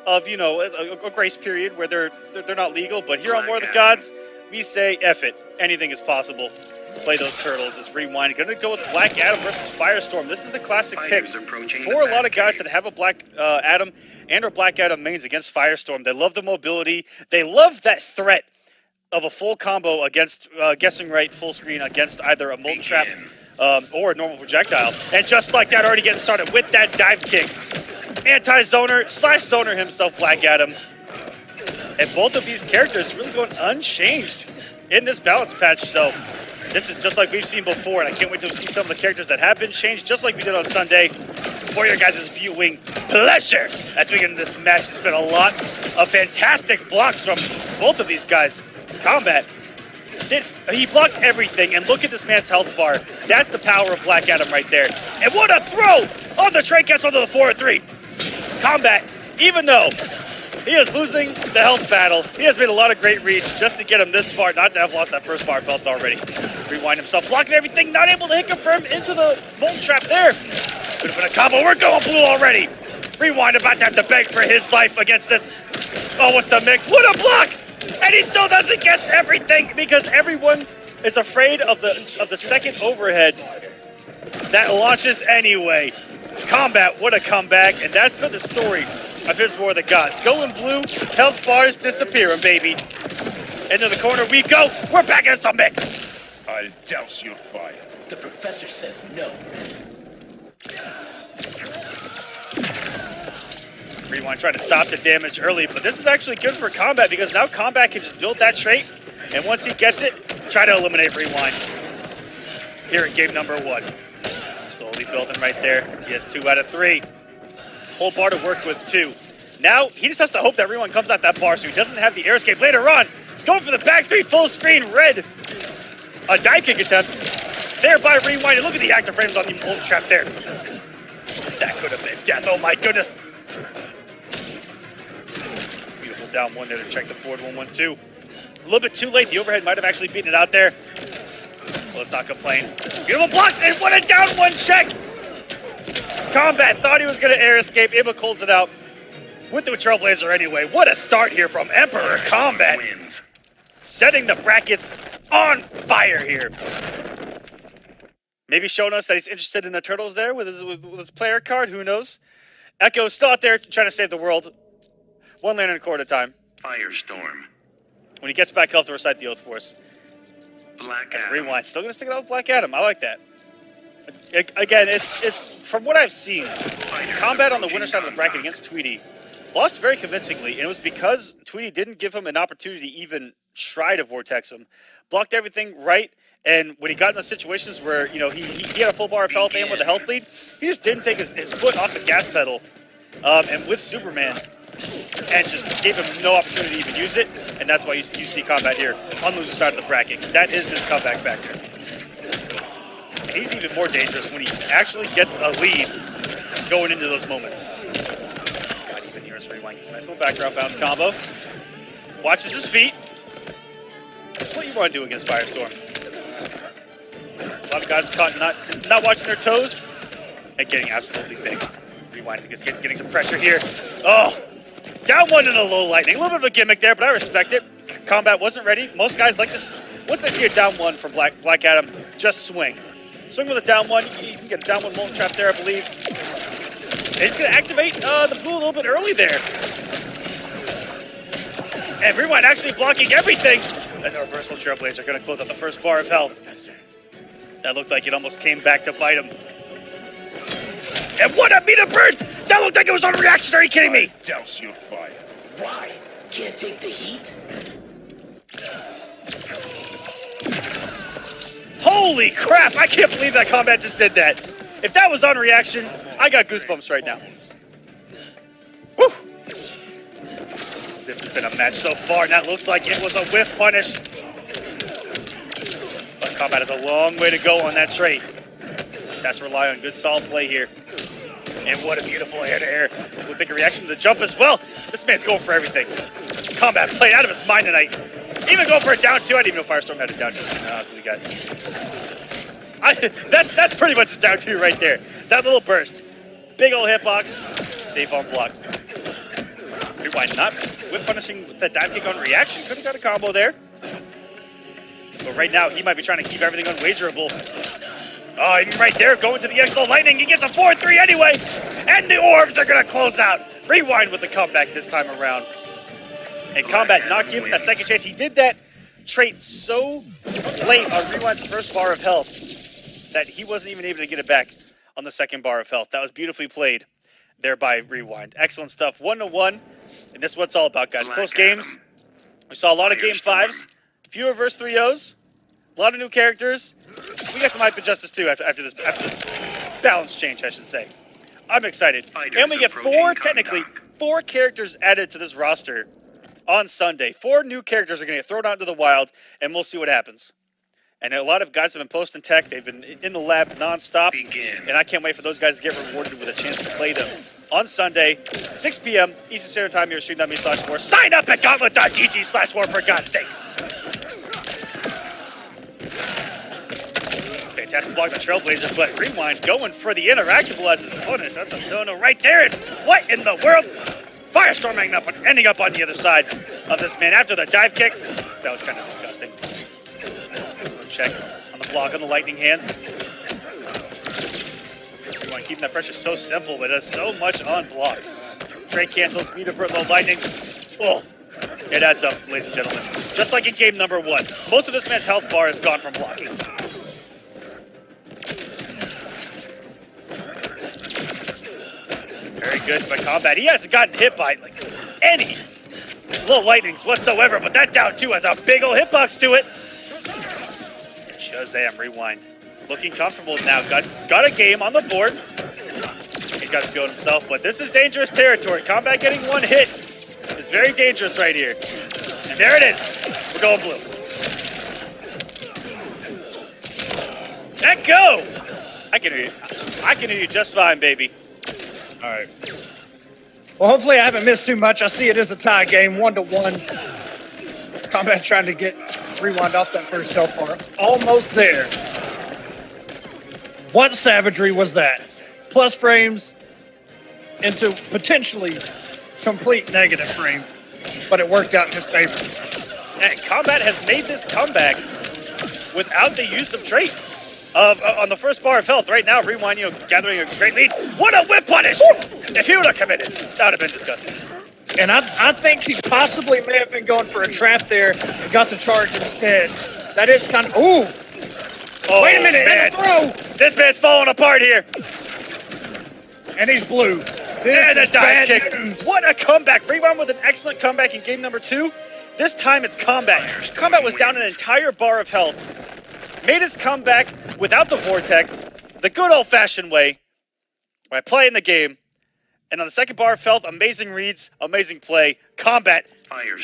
of, you know, a grace period where they're not legal. But here on War of the Gods, we say, F it. Anything is possible. Play those turtles. It's Rewind. Going to go with Black Adam versus Firestorm. This is the classic pick for a lot of guys that have a Black Adam and or Black Adam mains against Firestorm. They love the mobility. They love that threat of a full combo against guessing right full screen against either a Molten Trap or a normal projectile. And just like that, already getting started with that dive kick. Anti-zoner / zoner himself, Black Adam. And both of these characters really going unchanged in this balance patch. So this is just like we've seen before, and I can't wait to see some of the characters that have been changed, just like we did on Sunday, for your guys' viewing pleasure. As we get into this match, it's been a lot of fantastic blocks from both of these guys. Kombat, he blocked everything, and look at this man's health bar. That's the power of Black Adam right there. And what a throw on the trade gets onto the 4-3. Kombat, even though he is losing the health battle, he has made a lot of great reach just to get him this far, not to have lost that first bar belt already. Rewind himself, blocking everything, not able to hit confirm into the Molten Trap there. Could have been a combo, we're going blue already. Rewind about to have to beg for his life against this. Oh, what's the mix? What a block! And he still doesn't guess everything because everyone is afraid of the second overhead that launches anyway. Kombat, what a comeback, and that's been the story of his War of the Gods. Going blue, health bars disappearing, baby. Into the corner we go. We're back in some mix. I'll douse your fire. The professor says no. Rewind trying to stop the damage early, but this is actually good for Kombat because now Kombat can just build that trait, and once he gets it, try to eliminate Rewind. Here in game number 1. Slowly building right there. He has 2 out of 3. Whole bar to work with, 2. Now, he just has to hope that Rewind comes out that bar so he doesn't have the air escape later on. Going for the back 3, full screen, red. A dive kick attempt. There by Rewind, and look at the active frames on the Molten Trap there. That could have been death, oh my goodness. Beautiful down 1 there to check the forward 1-1-2. A little bit too late, the overhead might have actually beaten it out there. Well, let's not complain. Beautiful blocks, and what a down 1 check. Kombat thought he was going to air escape. Able close it out with the Trailblazer anyway. What a start here from Emperor Kombat. Wins. Setting the brackets on fire here. Maybe showing us that he's interested in the Turtles there with his player card. Who knows? Echo still out there trying to save the world. 1 lane and a core at a time. Firestorm. When he gets back health to recite the Oath Force. Black As Adam. Rewind still going to stick it out with Black Adam. I like that. Again, it's from what I've seen, Kombat on the winner side of the bracket against Tweedy lost very convincingly, and it was because Tweedy didn't give him an opportunity to even try to vortex him. Blocked everything right, and when he got in the situations where, you know, he had a full bar of health and with a health lead, he just didn't take his foot off the gas pedal. And with Superman, and just gave him no opportunity to even use it, and that's why you see Kombat here on the loser side of the bracket. That is his comeback factor. And he's even more dangerous when he actually gets a lead going into those moments. Not even here as Rewind gets a nice little background bounce combo. Watches his feet. That's what you want to do against Firestorm. A lot of guys caught not watching their toes and getting absolutely fixed. Rewind is getting some pressure here. Oh, down 1 in a low lightning. A little bit of a gimmick there, but I respect it. Kombat wasn't ready. Most guys like this. Once they see a down 1 from Black Adam, just swing. Swing with a down 1. You can get a down 1 Molten Trap there, I believe. And he's going to activate the blue a little bit early there. And Rewind actually blocking everything. And the reversal Trailblazer going to close out the first bar of health. That looked like it almost came back to bite him. And what a meter bird! That looked like it was on reaction. Are you kidding me? Douse your fire. Why? Can't take the heat? Holy crap! I can't believe that Kombat just did that. If that was on reaction, I got goosebumps right now. Woo! This has been a match so far, and that looked like it was a whiff punish. But Kombat has a long way to go on that trait. Has to rely on good solid play here. And what a beautiful air-to-air. With big reaction to the jump as well. This man's going for everything. Kombat played out of his mind tonight. Even going for a down 2. I didn't even know Firestorm had a down 2. To be honest with you guys. That's pretty much his down 2 right there. That little burst. Big old hitbox. Safe on block. Rewind not whip punishing with that dive kick on reaction. Could have got a combo there. But right now, he might be trying to keep everything unwagerable. Oh, and right there, going to the Exo Lightning. He gets a 4-3 anyway. And the orbs are going to close out. Rewind with the comeback this time around. And Kombat not giving that second chance. He did that trait so late on Rewind's first bar of health that he wasn't even able to get it back on the second bar of health. That was beautifully played there by Rewind. Excellent stuff. 1-1. And this is what it's all about, guys. Close games. We saw a lot of game 5s. Few reverse 3-0s. A lot of new characters. We got some hype injustice too after this balance change, I should say. I'm excited. And we get technically four characters added to this roster on Sunday. 4 new characters are going to get thrown out into the wild, and we'll see what happens. And a lot of guys have been posting tech. They've been in the lab nonstop. And I can't wait for those guys to get rewarded with a chance to play them on Sunday, 6 p.m. Eastern Standard Time here at stream.me/war. Sign up at gauntlet.gg/war for God's sakes. Fantastic block by Trailblazer, but Rewind going for the interactable as his opponent. That's a no-no right there. And what in the world? Firestorm ending up on the other side of this man after the dive kick. That was kind of disgusting. Check on the block on the lightning hands. Rewind keeping that pressure so simple, but does so much on block. Trade cancels, meter low lightning. Oh, it adds up, ladies and gentlemen. Just like in game number 1. Most of this man's health bar is gone from blocking. Very good by Kombat. He hasn't gotten hit by like any low lightnings whatsoever, but that down 2 has a big old hitbox to it. Shazam, Rewind. Looking comfortable now. Got a game on the board. He's got to feel it himself, but this is dangerous territory. Kombat getting 1 hit is very dangerous right here. And there it is. We're going blue. Let go! I can hear you. I can hear you just fine, baby. All right. Well, hopefully I haven't missed too much. I see it is a tie game, 1-1. Kombat trying to get Rewind off that first health bar. Almost there. What savagery was that? Plus frames into potentially complete negative frame, but it worked out in his favor. And Kombat has made this comeback without the use of trait. On the first bar of health, right now, Rewind, gathering a great lead. What a whip punish! If he would have committed, that would have been disgusting. And I think he possibly may have been going for a trap there and got the charge instead. That is kind of... Ooh! Oh, wait a minute, man. and a throw! This man's falling apart here. And he's blue. And a dive kick. What a comeback. Rewind with an excellent comeback in game number 2. This time it's Kombat. Kombat was down an entire bar of health. Made his comeback without the vortex, the good old-fashioned way, by playing the game. And on the second bar of health, amazing reads, amazing play. Kombat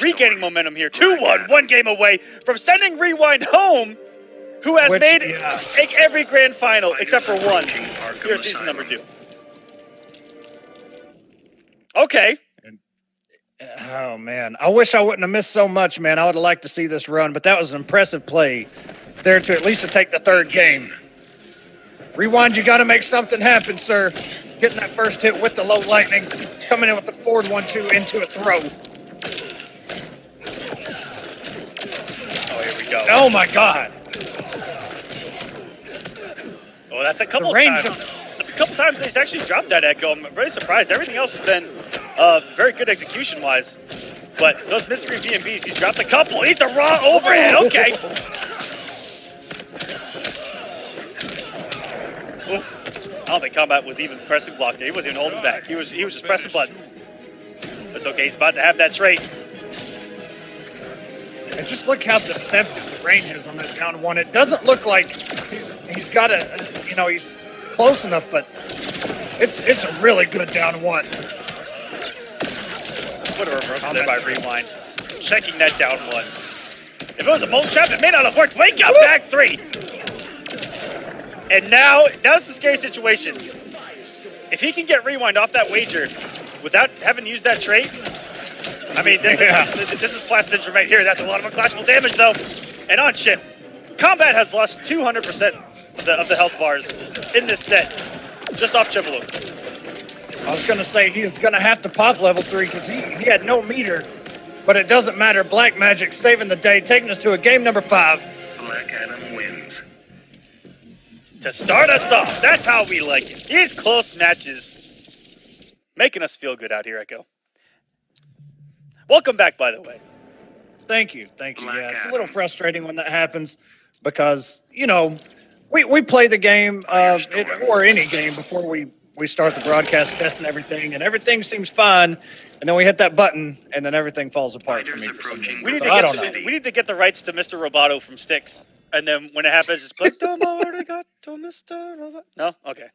regaining momentum here. 2-1, 1 game away from sending Rewind home, who has made every grand final except for 1 here season number 2. Okay. Oh, man. I wish I wouldn't have missed so much, man. I would have liked to see this run, but that was an impressive play there to at least to take the 3rd game. Rewind, you got to make something happen, sir. Getting that first hit with the low lightning, coming in with the forward 1-2 into a throw. Oh, here we go. Oh, my God. Oh, that's a couple times. That's a couple times that he's actually dropped that echo. I'm very surprised. Everything else has been very good execution-wise. But those mid-screen B&Bs, he's dropped a couple. It's a raw overhead. Okay. I don't think Kombat was even pressing block there. He wasn't even holding back. He was just pressing buttons. That's okay. He's about to have that trait. And just look how deceptive the range is on this down 1. It doesn't look like he's got he's close enough, but it's a really good down 1. What a reversal there by Rewind. Checking that down 1. If it was a mole trap, it may not have worked. Wake up, back 3. And now it's a scary situation. If he can get Rewind off that wager without having used that trait, I mean, this is class syndrome right here. That's a lot of unclashable damage, though. And on chip, Kombat has lost 200% of the health bars in this set, just off Chipaloo. I was going to say he is going to have to pop level 3 because he had no meter. But it doesn't matter. Black Magic saving the day, taking us to a game number 5. Black Adam wins. To start us off, that's how we like it. These close matches making us feel good out here, Echo. Welcome back, by the way. Thank you. Yeah, it's a little Adam. frustrating when that happens because, you know, we play the game or any game before we start the broadcast test and everything seems fine, and then we hit that button, and then everything falls apart for me. For some reason. We need, So to I get don't know. we need to get the rights to Mr. Roboto from Styx, and then when it happens, just put the more I got to Mr. Roboto. No, okay.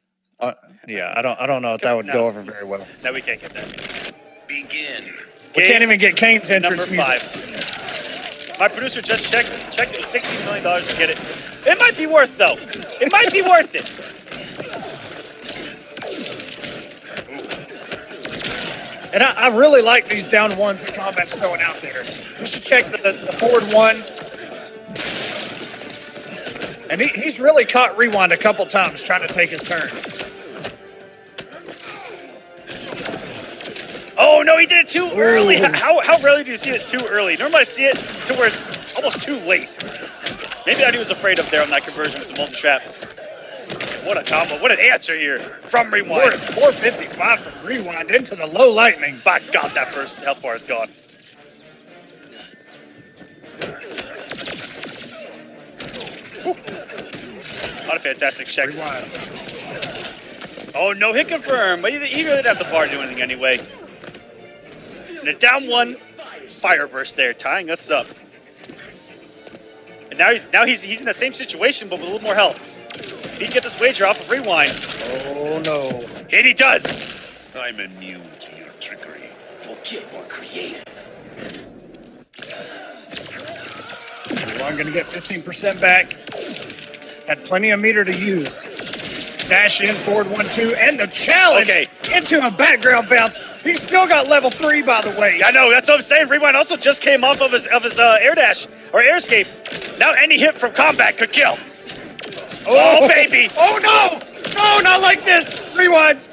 Yeah, I don't know if that would go over very well. No, we can't get that. Begin. We can't even get Kane's entrance Number music. 5. My producer just checked. It was $16 million to get it. It might be worth though. It might be worth it. And I really like these down ones that Kombat's throwing out there. You should check the forward one. And he's really caught Rewind a couple times trying to take his turn. Oh no, he did it too early. How rarely do you see it too early? Normally I see it to where it's almost too late. Maybe that he was afraid up there on that conversion with the molten trap. What a combo. What an answer here from Rewind. 455 from Rewind into the low lightning. By God, that first health bar is gone. A lot of fantastic checks. Rewind. Oh, no hit confirmed. But he really didn't have the bar to do anything anyway. And a down one. Fire burst there, tying us up. And now he's in the same situation, but with a little more health. He can get this wager off of Rewind. Oh no. And he does. I'm immune to your trickery. We'll get more creative. Rewind gonna get 15% back. Had plenty of meter to use. Dash in, forward 1-2, and the challenge into a background bounce. He's still got level 3, by the way. I know, that's what I'm saying. Rewind also just came off of his air dash or air escape. Now any hit from Kombat could kill. Oh, baby! Oh no! No, not like this! Rewind!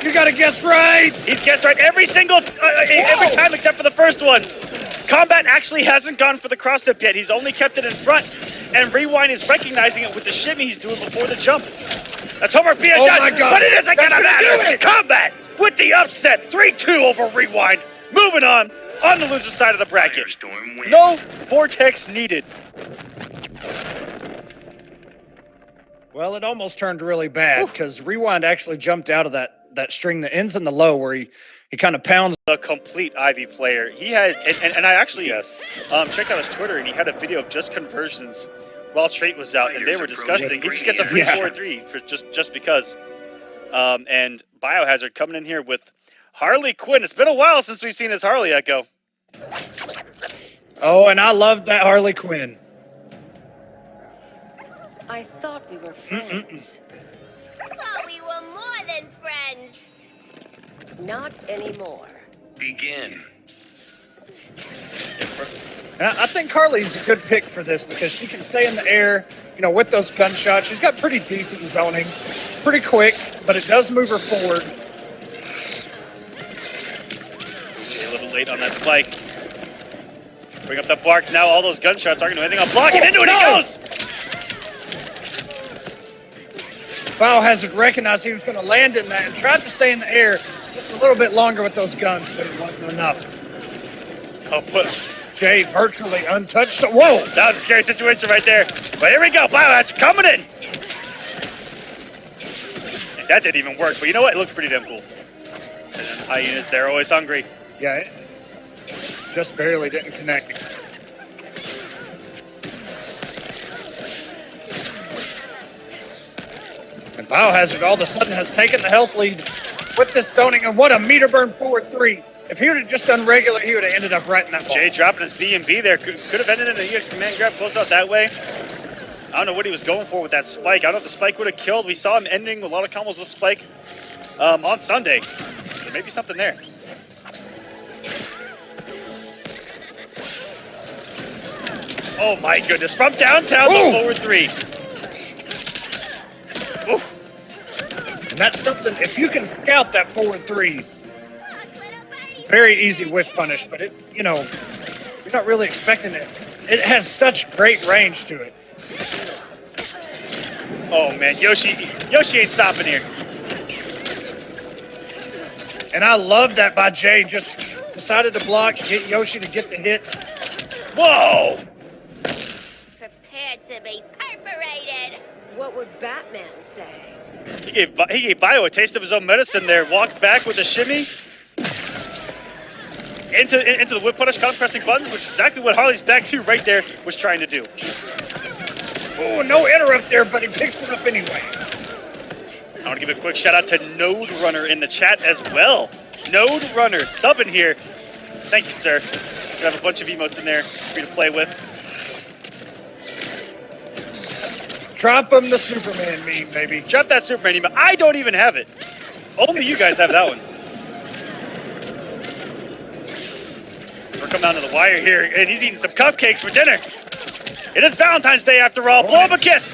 You gotta guess right! He's guessed right every time except for the first one. Kombat actually hasn't gone for the cross tip yet. He's only kept it in front, and Rewind is recognizing it with the shimmy he's doing before the jump. That's homework being done, my God. but it isn't That's gonna gonna matter. do it. Kombat with the upset, 3-2 over Rewind. Moving on the loser side of the bracket. Firestorm wins. No vortex needed. Well, it almost turned really bad because Rewind actually jumped out of that string that ends in the low where he kind of pounds. A complete Ivy player. He had, and I actually checked out his Twitter, and he had a video of just conversions while Trait was out, and they were disgusting. He just gets a free 4-3 for just because. And Biohazard coming in here with Harley Quinn. It's been a while since we've seen this Harley, Echo. Oh, and I loved that Harley Quinn. I thought we were friends. Well, we were more than friends. Not anymore. Begin. And I think Harley's a good pick for this because she can stay in the air, you know, with those gunshots. She's got pretty decent zoning, pretty quick, but it does move her forward. A little late on that spike. Bring up the bark. Now all those gunshots aren't going to do anything. I'll block it into it. He goes. Biohazard recognized he was going to land in that and tried to stay in the air just a little bit longer with those guns, but it wasn't enough. I'll put Jay virtually untouched. So, whoa! That was a scary situation right there. But here we go. Biohazard coming in. And that didn't even work. But you know what? It looked pretty damn cool. And then hyenas, they're always hungry. Yeah, it just barely didn't connect. And Biohazard all of a sudden has taken the health lead with this zoning, and what a meter burn forward 3. If he would have just done regular, he would have ended up right in that ball. Jay dropping his B&B there. Could have ended in an EX command grab, closed out that way. I don't know what he was going for with that spike. I don't know if the spike would have killed. We saw him ending a lot of combos with spike on Sunday. There may be something there. Oh my goodness. From downtown to forward 3. Ooh. And that's something, if you can scout that forward 3, very easy whiff punish, but it, you know, you're not really expecting it. It has such great range to it. Oh man, Yoshi ain't stopping here. And I love that by Jay, just decided to block, get Yoshi to get the hit. Whoa! Prepared to be perforated. What would Batman say? He gave Bio a taste of his own medicine there. Walked back with a shimmy into the whip punish, count pressing buttons, which is exactly what Harley's back 2 right there was trying to do. Oh, no interrupt there, but he picks it up anyway. I want to give a quick shout out to Node Runner in the chat as well. Node Runner subbing here. Thank you, sir. We have a bunch of emotes in there for you to play with. Drop him the Superman meme, baby. Drop that Superman email. I don't even have it. Only you guys have that one. We're coming down to the wire here, and he's eating some cupcakes for dinner. It is Valentine's Day after all. Blow him a kiss.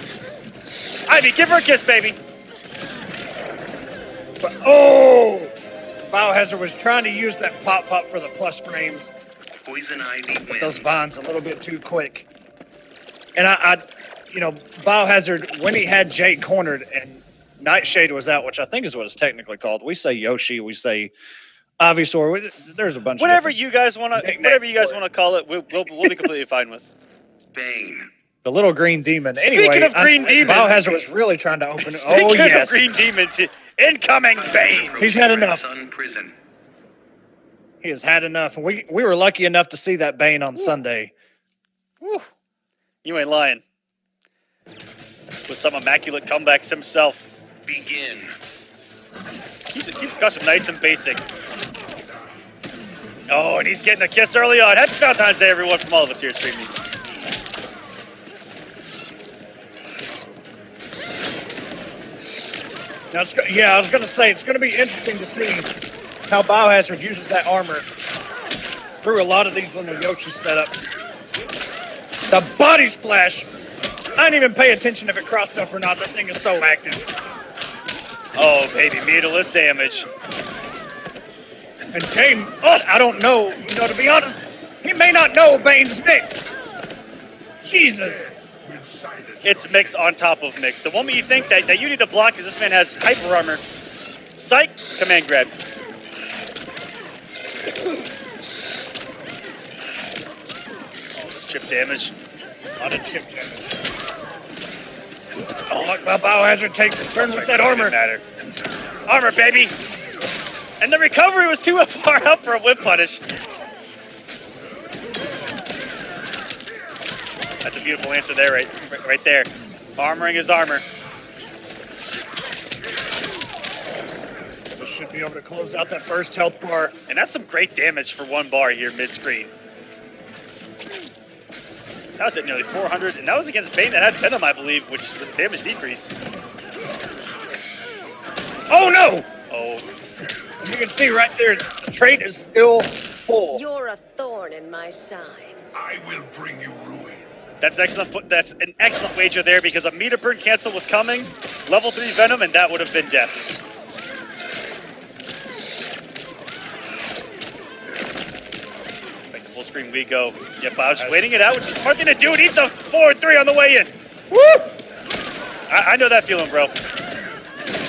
Ivy, give her a kiss, baby. But, oh! Biohazard was trying to use that pop-pop for the plus frames. Poison Ivy wins. Those vines a little bit too quick. And I you know, Biohazard, when he had Jay cornered and Nightshade was out, which I think is what it's technically called. We say Yoshi, we say Ivysaur. There's a bunch Whatever of you guys want to call it, we'll be completely fine with. Bane. the little green demon. Speaking Anyway, of green demons, Biohazard was really trying to open it. Oh, Speaking yes. of green demons, incoming Bane. He's had enough. Prison. He has had enough. And we were lucky enough to see that Bane on Sunday. Woo. You ain't lying. With some immaculate comebacks himself. Begin. Keeps custom nice and basic. Oh, and he's getting a kiss early on. Happy Valentine's Day, everyone, from all of us here at Semiij. Now, yeah, I was going to say, it's going to be interesting to see how Biohazard uses that armor through a lot of these little Yoshi setups. The body splash. I didn't even pay attention if it crossed up or not. That thing is so active. Oh, baby, meterless damage. And Jane, I don't know. You know, to be honest, he may not know Bane's mix. Jesus. It's mix on top of mix. The moment you think that you need to block is this man has hyper armor. Psych, command grab. Oh, this chip damage. A lot of chip damage. Oh, look, well, Biohazard takes the turn with that armor. Matter. Armor, baby. And the recovery was too far out for a whip punish. That's a beautiful answer there, right there. Armoring his armor. We should be able to close out that first health bar. And that's some great damage for one bar here mid-screen. That was at nearly 400, and that was against Bane that had Venom, I believe, which was a damage decrease. Oh, no! Oh. As you can see right there, the trait is still full. You're a thorn in my side. I will bring you ruin. That's an excellent wager there because a meter burn cancel was coming, level 3 Venom, and that would have been death. Back to full screen we go. Yeah, Bob's just waiting it out, which is a smart thing to do. It eats a 4-3 on the way in. Woo! I know that feeling, bro.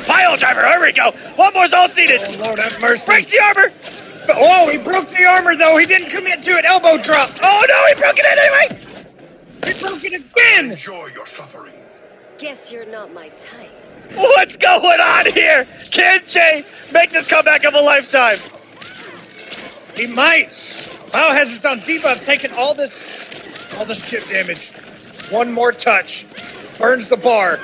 Pile driver, here we go. One more zone's needed. Oh, Lord have mercy. Breaks the armor. Oh, he broke the armor, though. He didn't commit to it. Elbow drop. Oh, no, he broke it anyway. He broke it again. Enjoy your suffering. Guess you're not my type. What's going on here? Can Jay make this comeback of a lifetime? He might. Biohazard's on debuff, taking all this chip damage. One more touch. Burns the bar.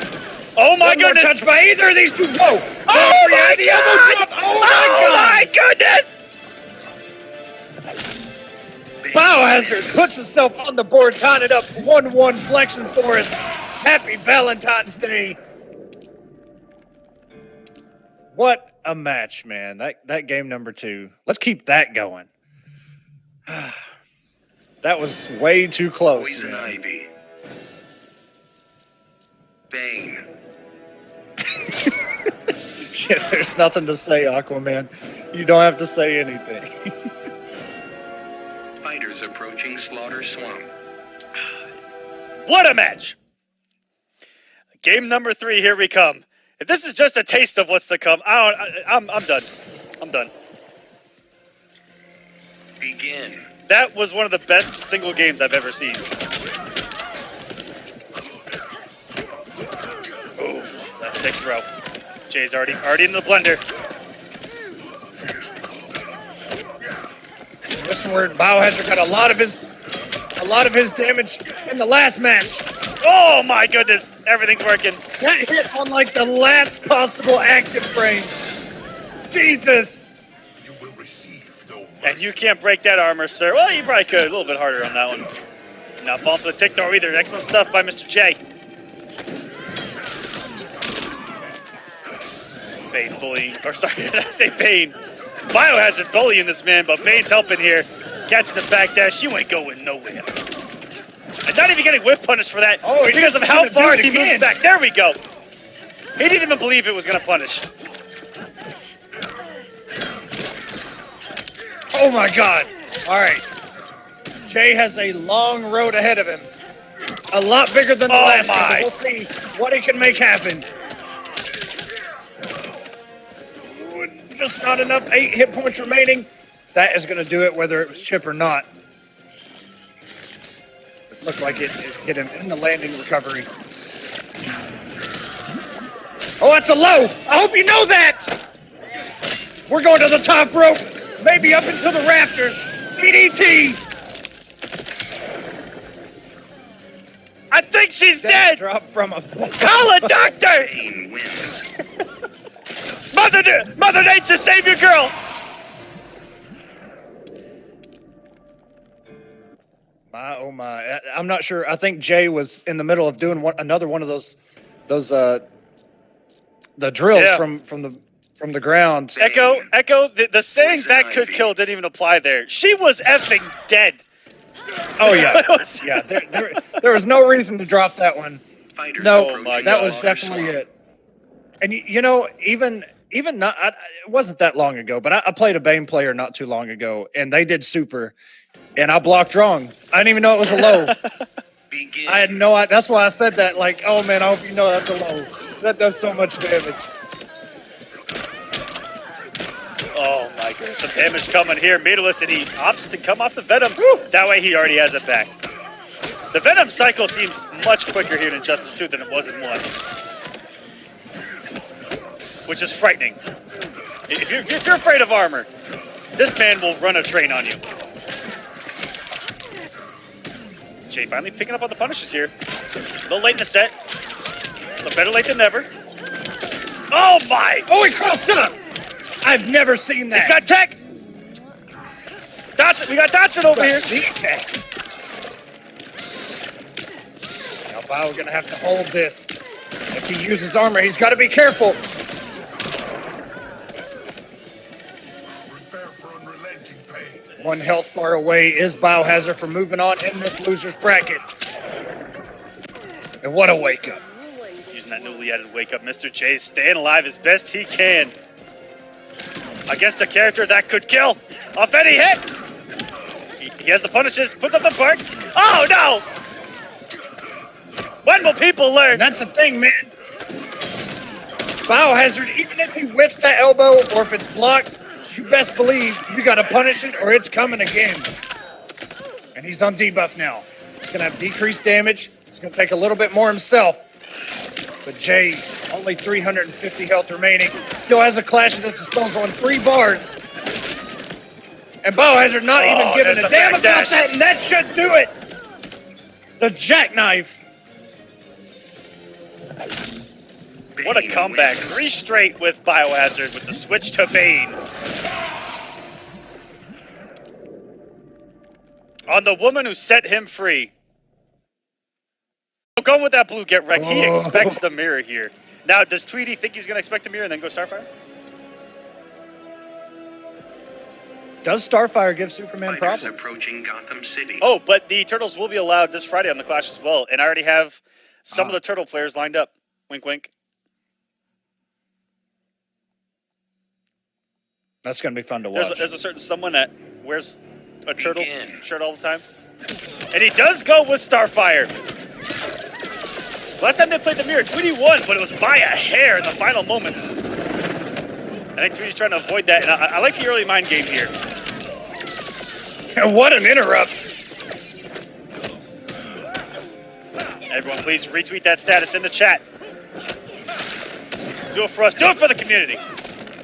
Oh my One more goodness! touch by either of these two. Whoa! Oh my the God! elbow drop. Oh my God! goodness! Biohazard puts himself on the board, tying it up 1-1, flexing for us. Happy Valentine's Day. What a match, man. That game number 2. Let's keep that going. That was way too close. Poison Man. Ivy. Bane. There's nothing to say, Aquaman. You don't have to say anything. Fighters approaching Slaughter Swamp. What a match! Game number 3, here we come. If this is just a taste of what's to come, I'm done. I'm done. Begin. That was one of the best single games I've ever seen. Ooh, that big throw. Jay's already in the blender. This word Biohazard got a lot of his damage in the last match. Oh my goodness, everything's working. That hit on like the last possible active frame. Jesus. You will receive no And mercy. you can't break that armor, sir. Well, you probably could. A little bit harder on that one. Not falling for the tick throw either. Excellent stuff by Mr. J. Bane bullying. Or sorry, did I say Bane? Biohazard bullying this man, but Bane's helping here. Catching the backdash. You ain't going nowhere. And not even getting whip punished for that because of how far he moves back. There we go. He didn't even believe it was going to punish. Oh my God. All right. Jay has a long road ahead of him. A lot bigger than the last one, but we'll see what he can make happen. Ooh, just not enough. 8 hit points remaining. That is going to do it whether it was chip or not. It looked like it hit him in the landing recovery. Oh, that's a low. I hope you know that. We're going to the top rope. Maybe up into the rafters. DDT. I think she's dead. Drop from a Call a doctor. Bane wins. Mother Nature, save your girl. My oh my! I'm not sure. I think Jay was in the middle of doing another one of those the drills from the ground. Echo. The saying that could kill didn't even apply there. She was effing dead. Oh yeah, yeah. There was no reason to drop that one. Fighters No, approaching that was Slaughter definitely Swamp. it. And you know, even not, it wasn't that long ago, but I played a Bane player not too long ago, and they did super, and I blocked wrong. I didn't even know it was a low. Begin. I had no idea. That's why I said that. Like, oh man, I hope you know that's a low. That does so much damage. Oh my goodness, some damage coming here. Meatless, and he opts to come off the Venom. That way he already has it back. The Venom cycle seems much quicker here in Injustice 2 than it was in 1. Which is frightening. If you're afraid of armor, this man will run a train on you. Jay finally picking up on the punishes here. A little late in the set. But better late than never. Oh my! Oh, he crossed up! I've never seen that. He's got tech! Dotson, we got Dotson over here. Z-tech. Now, Bao gonna have to hold this. If he uses armor, he's got to be careful. Prepare for unrelenting pain. 1 health bar away is Biohazard from moving on in this loser's bracket. And what a wake up. Using that newly added wake up, Mr. J staying alive as best he can. Against a character that could kill off any hit. He has the punishes, puts up the park. Oh no! When will people learn? And that's the thing, man. Biohazard, even if he whiffs that elbow or if it's blocked, you best believe you got to punish it or it's coming again. And he's on debuff now. He's going to have decreased damage. He's going to take a little bit more himself. But Jay, only 350 health remaining. Still has a clash at his disposal on 3 bars. And Biohazard not even giving a damn about that, and that should do it. The jackknife. What a comeback. 3 straight with Biohazard with the switch to Bane. On the woman who set him free. Going with that blue get wrecked. He expects the mirror here. Now, does Tweedy think he's going to expect a mirror and then go Starfire? Does Starfire give Superman Fighters problems? approaching Gotham City. Oh, but the Turtles will be allowed this Friday on the Clash as well. And I already have some of the Turtle players lined up. Wink, wink. That's going to be fun to watch. There's a certain someone that wears a turtle Begin. shirt all the time. And he does go with Starfire. Last time they played the mirror, Tweedy won, but it was by a hair in the final moments. I think Tweedy's trying to avoid that, and I like the early mind game here. What an interrupt. Everyone, please retweet that status in the chat. Do it for us. Do it for the community.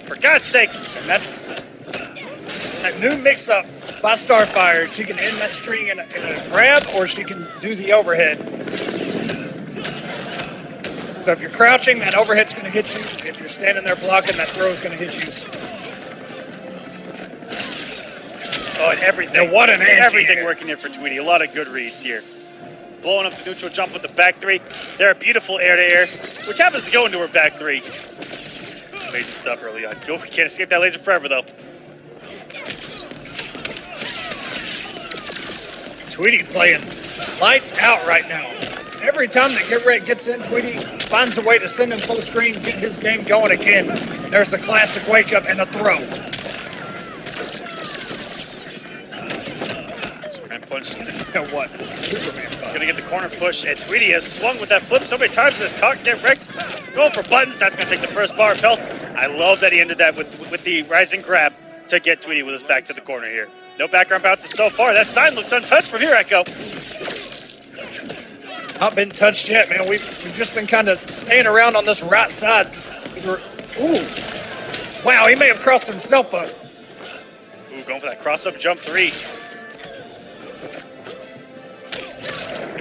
For God's sakes. And that new mix-up by Starfire, she can end that string in a grab, or she can do the overhead. So if you're crouching, that overhead's going to hit you. If you're standing there blocking, that throw's going to hit you. Oh, and everything. And what an everything working here for Tweedy. A lot of good reads here. Blowing up the neutral jump with the back three. They're a beautiful air-to-air, which happens to go into her back three. Amazing stuff early on. Oh, we can't escape that laser forever, though. Tweedy playing lights out right now. Every time that Get Ready gets in, Tweedy finds a way to send him full screen, get his game going again. There's the classic wake up and a throw. Superman punch. And what? Superman punch. Gonna get the corner push, and Tweedy has swung with that flip so many times in this cock. Get wrecked. Going for buttons. That's gonna take the first bar of health. I love that he ended that with the rising grab to get Tweedy with his back to the corner here. No background bounces so far. That sign looks untouched from here, Echo. Not been touched yet, man. We've just been kind of staying around on this right side. Ooh. Wow, he may have crossed himself up. Ooh, going for that cross-up jump three.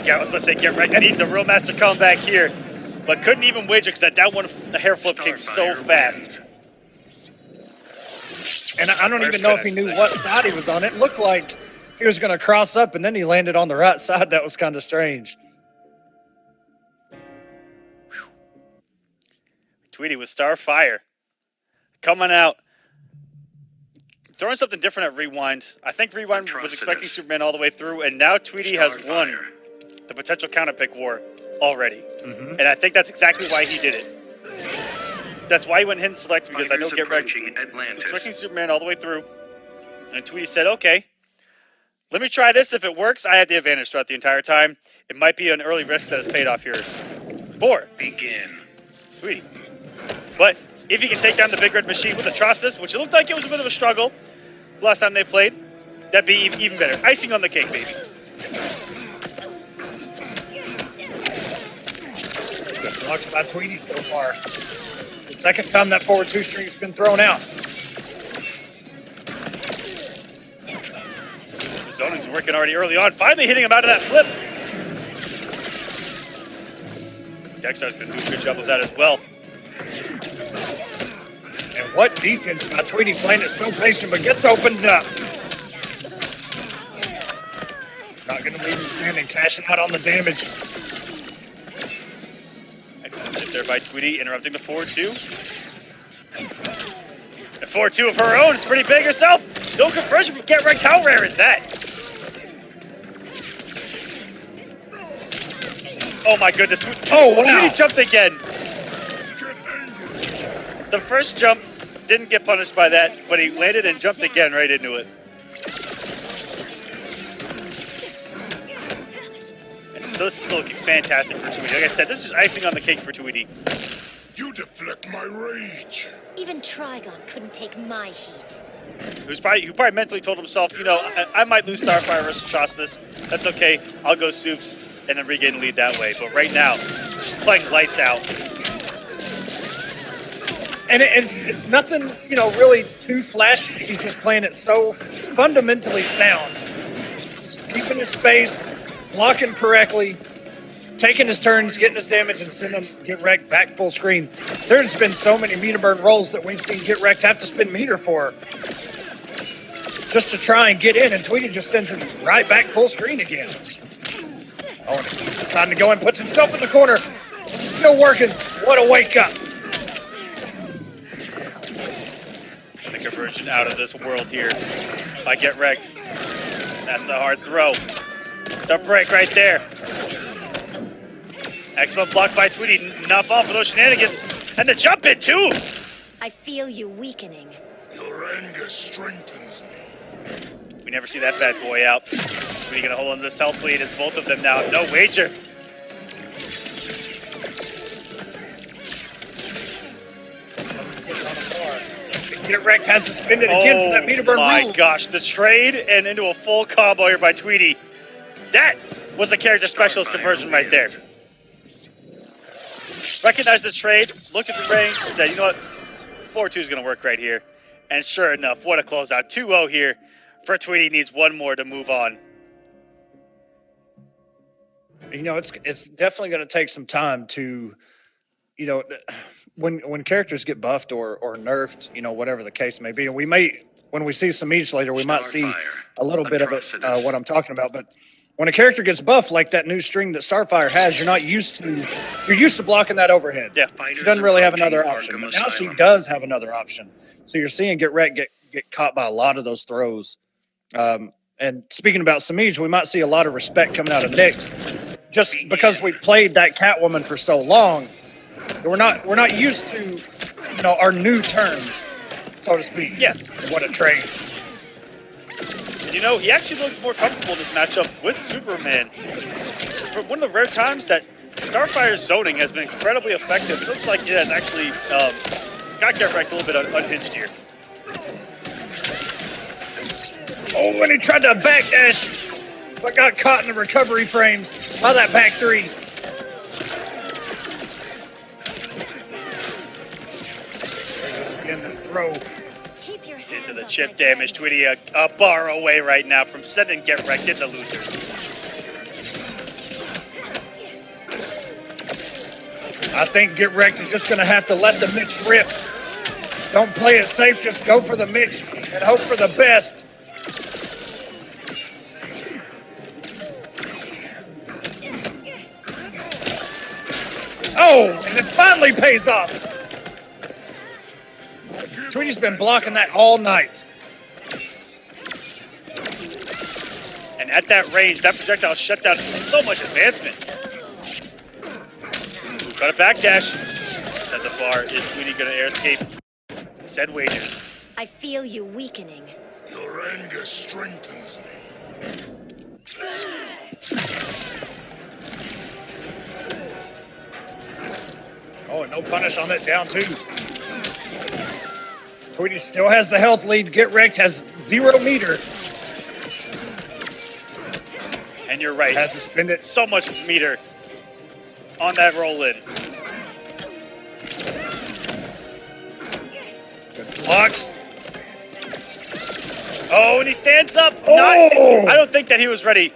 Yeah, I was going to say, get right. That needs a real master comeback here. But couldn't even wager because that down one, the hair flip came so fast. And I don't even know if he knew what side he was on. It looked like he was going to cross up, and then he landed on the right side. That was kind of strange. Tweedy with Starfire. Coming out. Throwing something different at Rewind. I think Rewind was expecting Superman all the way through, and now Tweedy has won the potential counterpick war already. And I think that's exactly why he did it. That's why he went hidden select, because I know Get Ready expecting Superman all the way through. And Tweedy said, okay, let me try this. If it works, I have the advantage throughout the entire time. It might be an early risk that has paid off here. 4. Begin. Tweedy. But if he can take down the big red machine with Atrocitus, which it looked like it was a bit of a struggle the last time they played, that'd be even better. Icing on the cake, baby. Good blocks by Tweedy so far. The second time that forward 2 string's been thrown out. The zoning's working already early on. Finally hitting him out of that flip. Dexter's going to do a good job of that as well. And what defense by Tweedy, playing it so patient, but gets opened up. Not going to leave him standing, cashing out on the damage. Excellent hit there by Tweedy, interrupting the 4-2. A 4-2 of her own. It's pretty big herself. No conversion from Get Wrecked. How rare is that? Oh my goodness. Oh, wow. Tweedy jumped again. The first jump didn't get punished by that, but he landed and jumped again right into it. And so this is still looking fantastic for Tweedy. Like I said, this is icing on the cake for Tweedy. You deflect my rage. Even Trigon couldn't take my heat. Who probably mentally told himself, you know, I might lose Starfire versus Atrocitus. That's okay. I'll go Soups and then regain the lead that way. But right now, just playing lights out. And it's nothing, you know, really too flashy. He's just playing it so fundamentally sound. Keeping his space, blocking correctly, taking his turns, getting his damage, and sending Get Wrecked back full screen. There's been so many meter burn rolls that we've seen Get Wrecked have to spin meter for just to try and get in, and Tweedy just sends him right back full screen again. Oh, and it's time to go and puts himself in the corner. Still working. What a wake up. The conversion out of this world here by Get Wrecked. That's a hard throw. The break right there. Excellent block by Tweedy. Not fall for those shenanigans. And the jump in too. I feel you weakening. Your anger strengthens me. We never see that bad boy out. Tweety gonna hold on to this health lead as both of them now. No wager. Get wrecked has suspended again for that meter burn my rule. gosh, the trade and into a full combo here by Tweety. That was a character specialist conversion right there. Recognize the trade, look at the range, say, you know what, 4-2 is going to work right here. And sure enough, what a closeout. 2-0 here for Tweety. Needs one more to move on. You know, it's definitely going to take some time to, you know, when characters get buffed or nerfed, you know, whatever the case may be. And we may, when we see Semiij later, we might see a little bit of it, what I'm talking about. But when a character gets buffed, like that new string that Starfire has, you're used to blocking that overhead. Yeah. She doesn't really have another option. But now she does have another option. So you're seeing Get Wrecked get caught by a lot of those throws. And speaking about Semiij, we might see a lot of respect coming out of Knicks, just because we played that Catwoman for so long. We're not used to, you know, our new terms, so to speak. Yes. What a trade. And you know, he actually looked more comfortable in this matchup with Superman. For one of the rare times that Starfire's zoning has been incredibly effective, it looks like it has actually got Get Wrecked a little bit unhinged here. Oh, and he tried to backdash, but got caught in the recovery frames by that back three. Again, the throw. Keep your hands Into the off chip my damage. dice. Tweety a bar away right now from sending Get Wrecked into loser. I think Get Wrecked is just going to have to let the mix rip. Don't play it safe, just go for the mix and hope for the best. Oh, and it finally pays off. Tweety's been blocking that all night. And at that range, that projectile shut down so much advancement. Got a backdash. At the bar, is Tweety going to air escape? Said wagers. I feel you weakening. Your anger strengthens me. Oh, and no punish on that down two. Tweety still has the health lead. Get Wrecked has 0 meter. And you're right. Has suspended. So much meter on that roll in. Good blocks. Oh, and he stands up. Oh! I don't think that he was ready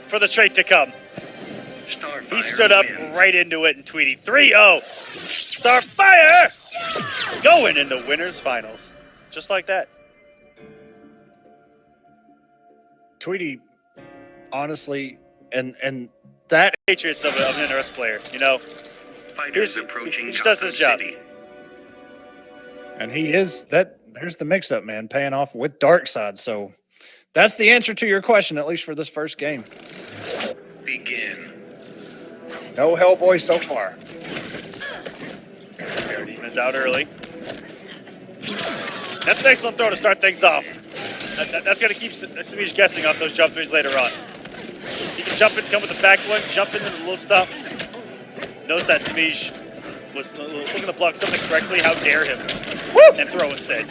for the trade to come. Starfire He stood up wins. right into it in Tweety. 3-0. Starfire going into winners finals. Just like that. Tweety, honestly, and that Patriots of an NRS player, you know. Fighters he approaching just does his job. City. and he is that. There's the mix-up, man, paying off with Darkseid. So that's the answer to your question, at least for this first game. Begin. No Hellboy so far. Demons out early. That's an excellent throw to start things off. That's going to keep Semiij guessing off those jump threes later on. He can jump in, come with the back one, jump into the little stop. Knows that Semiij was looking to block something correctly. How dare him? Woo! And throw instead.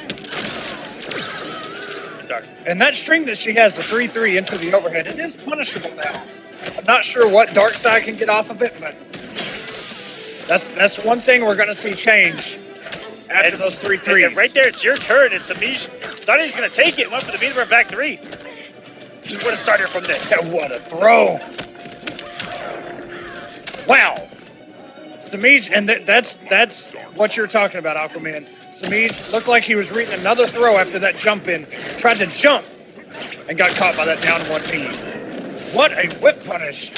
Dark. And that string that she has, the 3-3 into the overhead, it is punishable now. I'm not sure what Darkseid can get off of it, but that's one thing we're going to see change after those 3-3s. And right there, it's your turn, and Semiij thought he was going to take it. Went for the meter burn back 3. He would have started from this. What a throw. Wow. Semiij, and that's what you're talking about, Aquaman. Semiij looked like he was reading another throw after that jump in. Tried to jump and got caught by that down 1P. What a whip punish.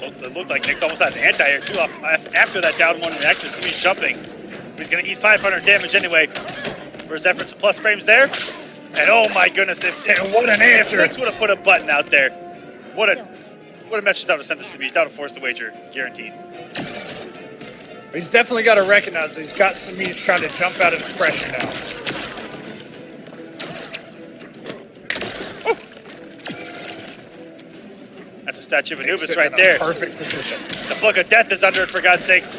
It looked like Knicks almost had an anti-air too after that down one reaction. Semiij jumping. He's going to eat 500 damage anyway for his efforts to plus frames there. And oh my goodness, And what an answer. Knicks would have put a button out there. What a message that would have sent to Semiij. That would have forced the wager, guaranteed. He's definitely got to recognize that he's got Semiij trying to jump out of the pressure now. Oh. That's a statue of Anubis Nick's right in a there. Perfect position. The Book of Death is under it, for God's sakes.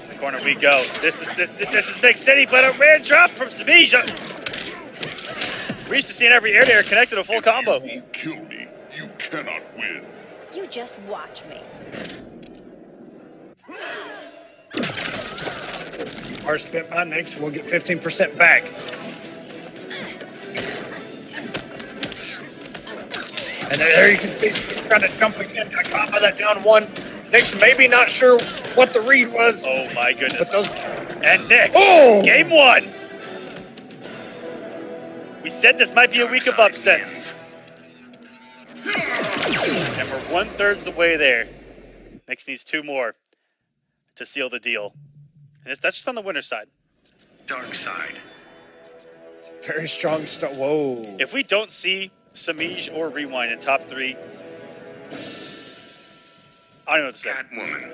The corner we go. This is Big City, but a rare drop from Semiij. We're used to seeing every air to air connected a full combo. You won't kill me. You cannot win. You just watch me. Our spent by Knicks, we'll get 15% back. And there you can see he's trying to jump again. Got caught by that down one. Knicks maybe not sure what the read was. Oh my goodness. But those... And Knicks, Oh! game one. We said this might be a week of upsets. And we're 1/3 the way there. Knicks needs 2 more to seal the deal. And that's just on the winner's side. Dark side. Very strong start. Whoa. If we don't see Semiij or Rewind in top 3, I don't know what to say. Catwoman.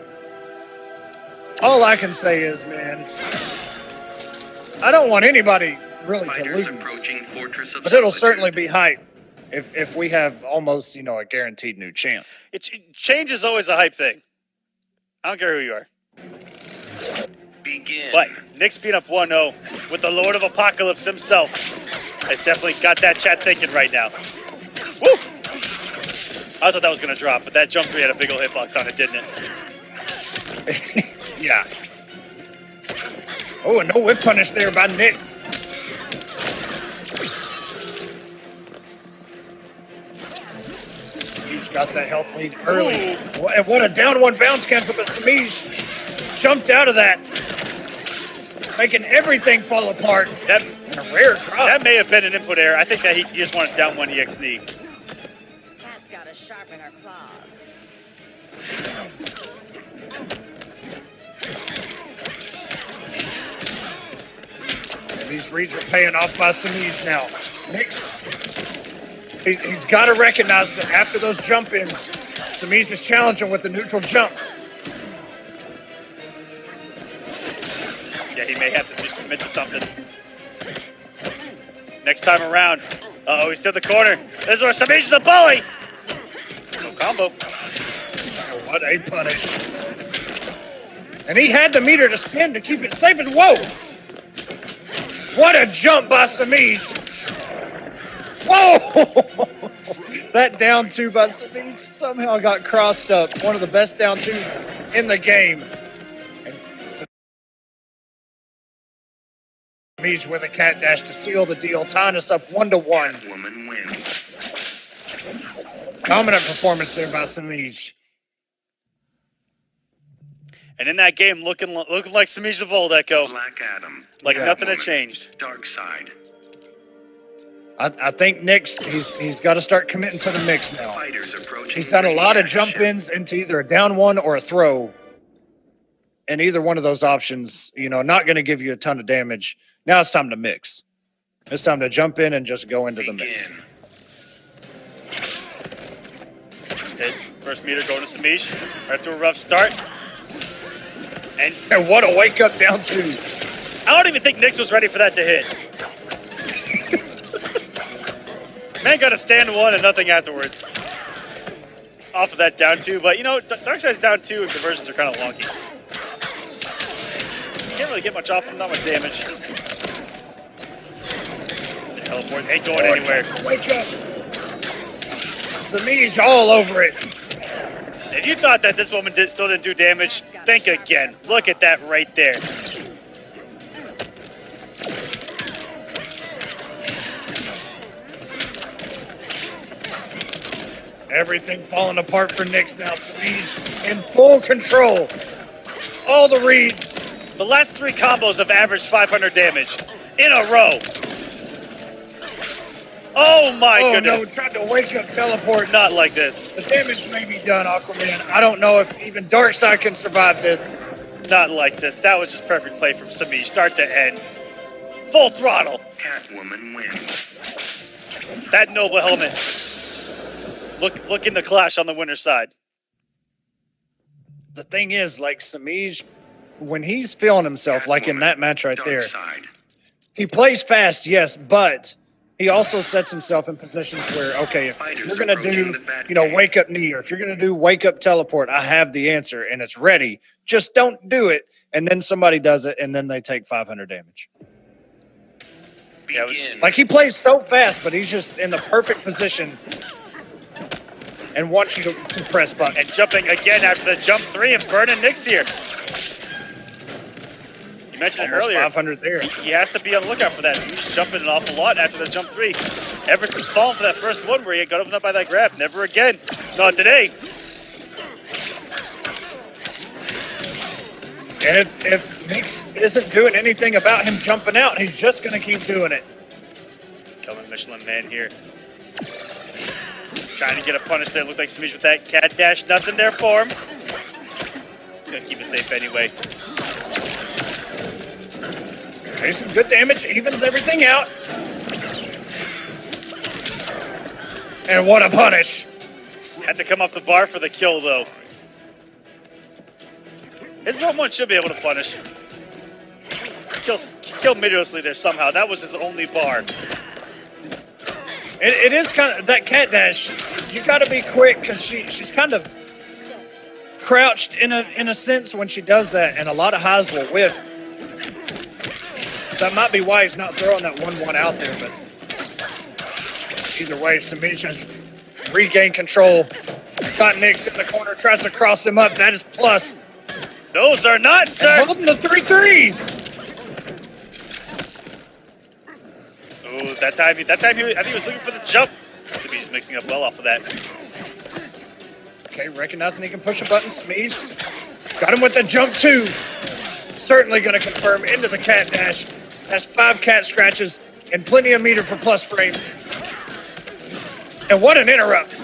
All I can say is, man, I don't want anybody really to Fighters lose. approaching Fortress of But it'll Solitude. certainly be hype if we have almost, you know, a guaranteed new champ. Change is always a hype thing. I don't care who you are. Begin. But Knicks being up 1-0 with the Lord of Apocalypse himself has definitely got that chat thinking right now. Woo! I thought that was going to drop, but that jump 3 had a big ol' hitbox on it, didn't it? Yeah. Oh, and no whip punish there by Nick. He's got that health lead early. And what a down one bounce cancel, but Semiij jumped out of that, making everything fall apart. That, A rare drop. that may have been an input error. I think that he just wanted down 1 EX knee. Cat's gotta sharpen her claws. And these reads are paying off by Semiij now. Knicks, he's got to recognize that after those jump-ins, Semiij is challenging with the neutral jump. Yeah, he may have to just commit to something. Next time around. Uh-oh, he's still the corner. This is where Semiij is a bully. No combo. Oh, what a punish. And he had the meter to spin to keep it safe. And whoa! What a jump by Semiij. Whoa! That down 2 by Semiij somehow got crossed up. One of the best down 2s in the game. Semiij with a cat dash to seal the deal, tying us up 1-1. Catwoman wins. Dominant performance there by Semiij. And in that game, looking like Semiij of old, Echo. Black Adam. Like Yeah. nothing had changed. Dark side. I think Knicks, he's got to start committing to the mix now. Fighters approaching. He's done a lot of reaction. jump-ins into either a down 1 or a throw. And either one of those options, you know, not going to give you a ton of damage. Now it's time to mix. It's time to jump in and just go into the mix. Begin. Hit. First meter going to Semiij. Right through a rough start. And And what a wake-up down 2. I don't even think Knicks was ready for that to hit. Man got a stand 1 and nothing afterwards. Off of that down 2, but you know, Darkside's down 2 and conversions are kind of wonky. Can't really get much off him, not much damage. The teleport ain't going anywhere. Wake up. Semiij all over it. If you thought that this woman still didn't do damage, think again. Look at that right there. Everything falling apart for Knicks now. Semiij in full control. All the reads. The last 3 combos have averaged 500 damage in a row. Oh my Oh goodness. no, tried to wake up teleport. Not like this. The damage may be done, Aquaman. I don't know if even Darkseid can survive this. Not like this. That was just perfect play from Semiij, start to end. Full throttle. Catwoman wins. That noble helmet. Look in the clash on the winner's side. the thing is, like Semiij, when he's feeling himself, like in that match right there, he plays fast, yes, but he also sets himself in positions where, okay, if you're going to do, wake up knee, or if you're going to do wake up teleport, I have the answer and it's ready. Just don't do it. And then somebody does it, and then they take 500 damage. Yeah, like he plays so fast, but he's just in the perfect position and wants you to press button. And jumping again after the jump 3 and burning Knicks here. You mentioned Almost it earlier. 500 there. He has to be on the lookout for that. So he's jumping an awful lot after the jump 3. Ever since falling for that first one where he got opened up by that grab. Never again. Not today. And if Knicks isn't doing anything about him jumping out, he's just going to keep doing it. Coming Michelin Man here. Trying to get a punish there. Looked like Semiij with that cat dash. Nothing there for him. Gonna keep it safe anyway. Okay, some good damage. Evens everything out. And what a punish. Had to come off the bar for the kill, though. His 1-1 should be able to punish. Kill mid-rosely there somehow. That was his only bar. It is kind of that cat dash. You got to be quick because she's kind of crouched in a sense when she does that, and a lot of highs will whiff. That might be why he's not throwing that 1-1 out there. But either way, Semiij has regained control. Got Knicks in the corner, tries to cross him up. That is plus. Those are not, sir. And holding the 3 threes. Oh, that time I think he was looking for the jump. Semiij's mixing up well off of that. Okay, recognizing he can push a button. Semiij got him with the jump 2. Certainly going to confirm into the cat dash. Has 5 cat scratches and plenty of meter for plus frames. And what an interrupt.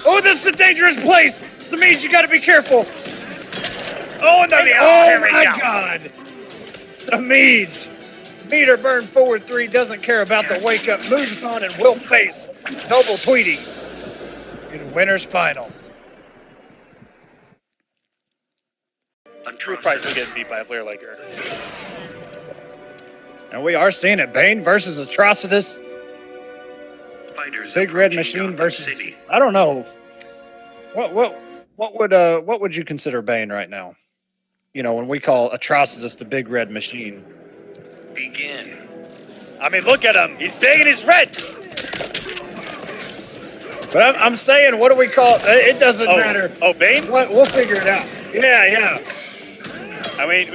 Oh, this is a dangerous place. Semiij, you got to be careful. Oh, no, oh my God. Semiij. Meter burn forward 3, doesn't care about the wake up, moves on and will face Noble Tweedy in winners finals. We're probably still getting beat by a player like her. And we are seeing it. Bane versus Atrocitus. Big Red Machine versus, I don't know. What would you consider Bane right now? You know, when we call Atrocitus the Big Red Machine. Begin. I mean, look at him. He's big and he's red. But I'm saying, what do we call it? It doesn't matter. Oh, Bane? We'll figure it out. Yeah. I mean,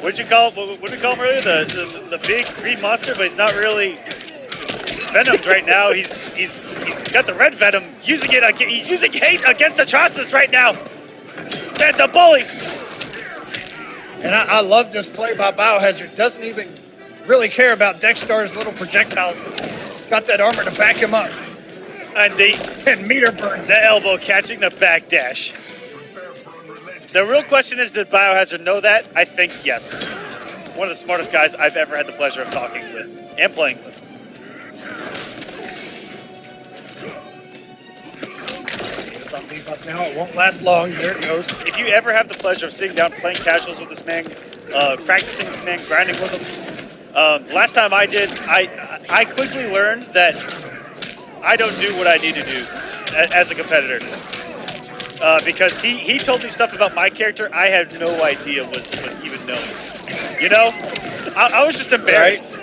what'd you call him earlier? The big green monster, but he's not really venomed right now. He's got the red venom. He's using hate against Atrocitus right now. That's a bully. And I love this play by Biohazard. Doesn't even really care about Dextar's little projectiles. He's got that armor to back him up. And meter burns. That elbow catching the back dash. The real question is, did Biohazard know that? I think yes. One of the smartest guys I've ever had the pleasure of talking with and playing with. It's on debuff now. It won't last long. There it goes. If you ever have the pleasure of sitting down playing casuals with this man, practicing with this man, grinding with him, last time I did, I quickly learned that I don't do what I need to do as a competitor. Because he told me stuff about my character I had no idea was even known. You know? I was just embarrassed. Right.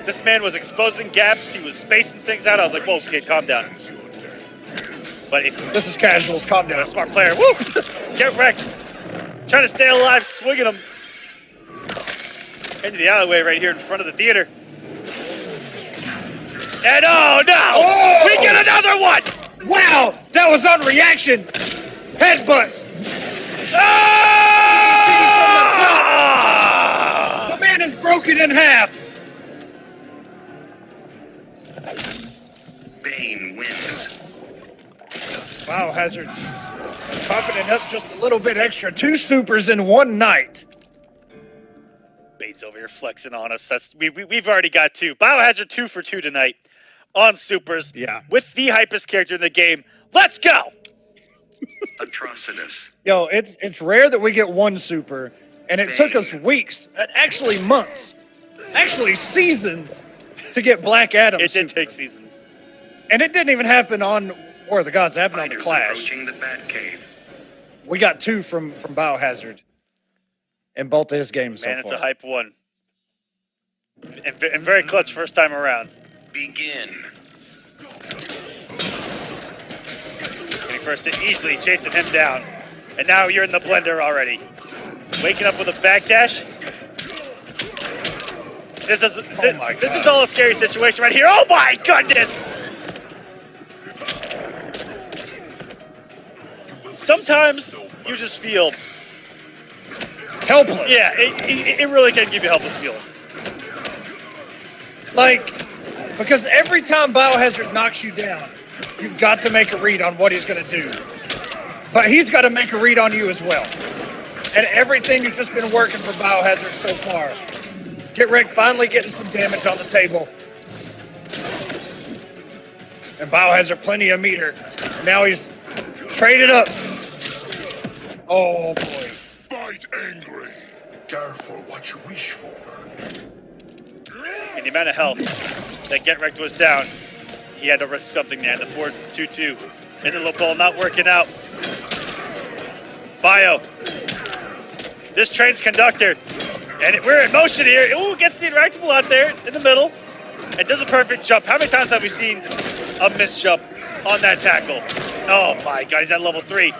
This man was exposing gaps. He was spacing things out. I was like, whoa, kid, calm down. But if this is casuals, calm down. A smart player. Woo! Get wrecked. Trying to stay alive, swinging him. Into the alleyway right here in front of the theater. And oh no! Oh! We get another one! Wow! That was on reaction! Headbutt! Oh! The man is broken in half! Bane wins. Biohazard popping it up just a little bit extra. 2 supers in one night. Bane's over here flexing on us. We've already got 2. Biohazard 2 for 2 tonight. on supers. Yeah. With the hypest character in the game. Let's go! Atrocitus. Yo, it's rare that we get one super, and it took us weeks, actually months, actually seasons to get Black Adam. It did super. take seasons. And it didn't even happen on War of the Gods. It happened on the Fighters Clash. approaching the Batcave. We got 2 from Biohazard in both of his games Man, so it's far. a hype one. And very clutch first time around. Begin. Getting first hit easily, chasing him down. And now you're in the blender already. Waking up with a backdash. This is all a scary situation right here. Oh my goodness! Sometimes you just feel Helpless. yeah, it really can give you a helpless feeling. Like, because every time Biohazard knocks you down, you've got to make a read on what he's going to do. But he's got to make a read on you as well. And everything has just been working for Biohazard so far. Get Wrecked finally getting some damage on the table. And Biohazard plenty of meter. Now he's traded up. Oh boy. Fight angry. Careful what you wish for. And the amount of health that Get Wrecked was down, he had to risk something there. The 4-2-2. And the little ball not working out. Bio. This train's conductor. And we're in motion here. Ooh, gets the interactable out there in the middle. And does a perfect jump. How many times have we seen a missed jump on that tackle? Oh my god, he's at level 3.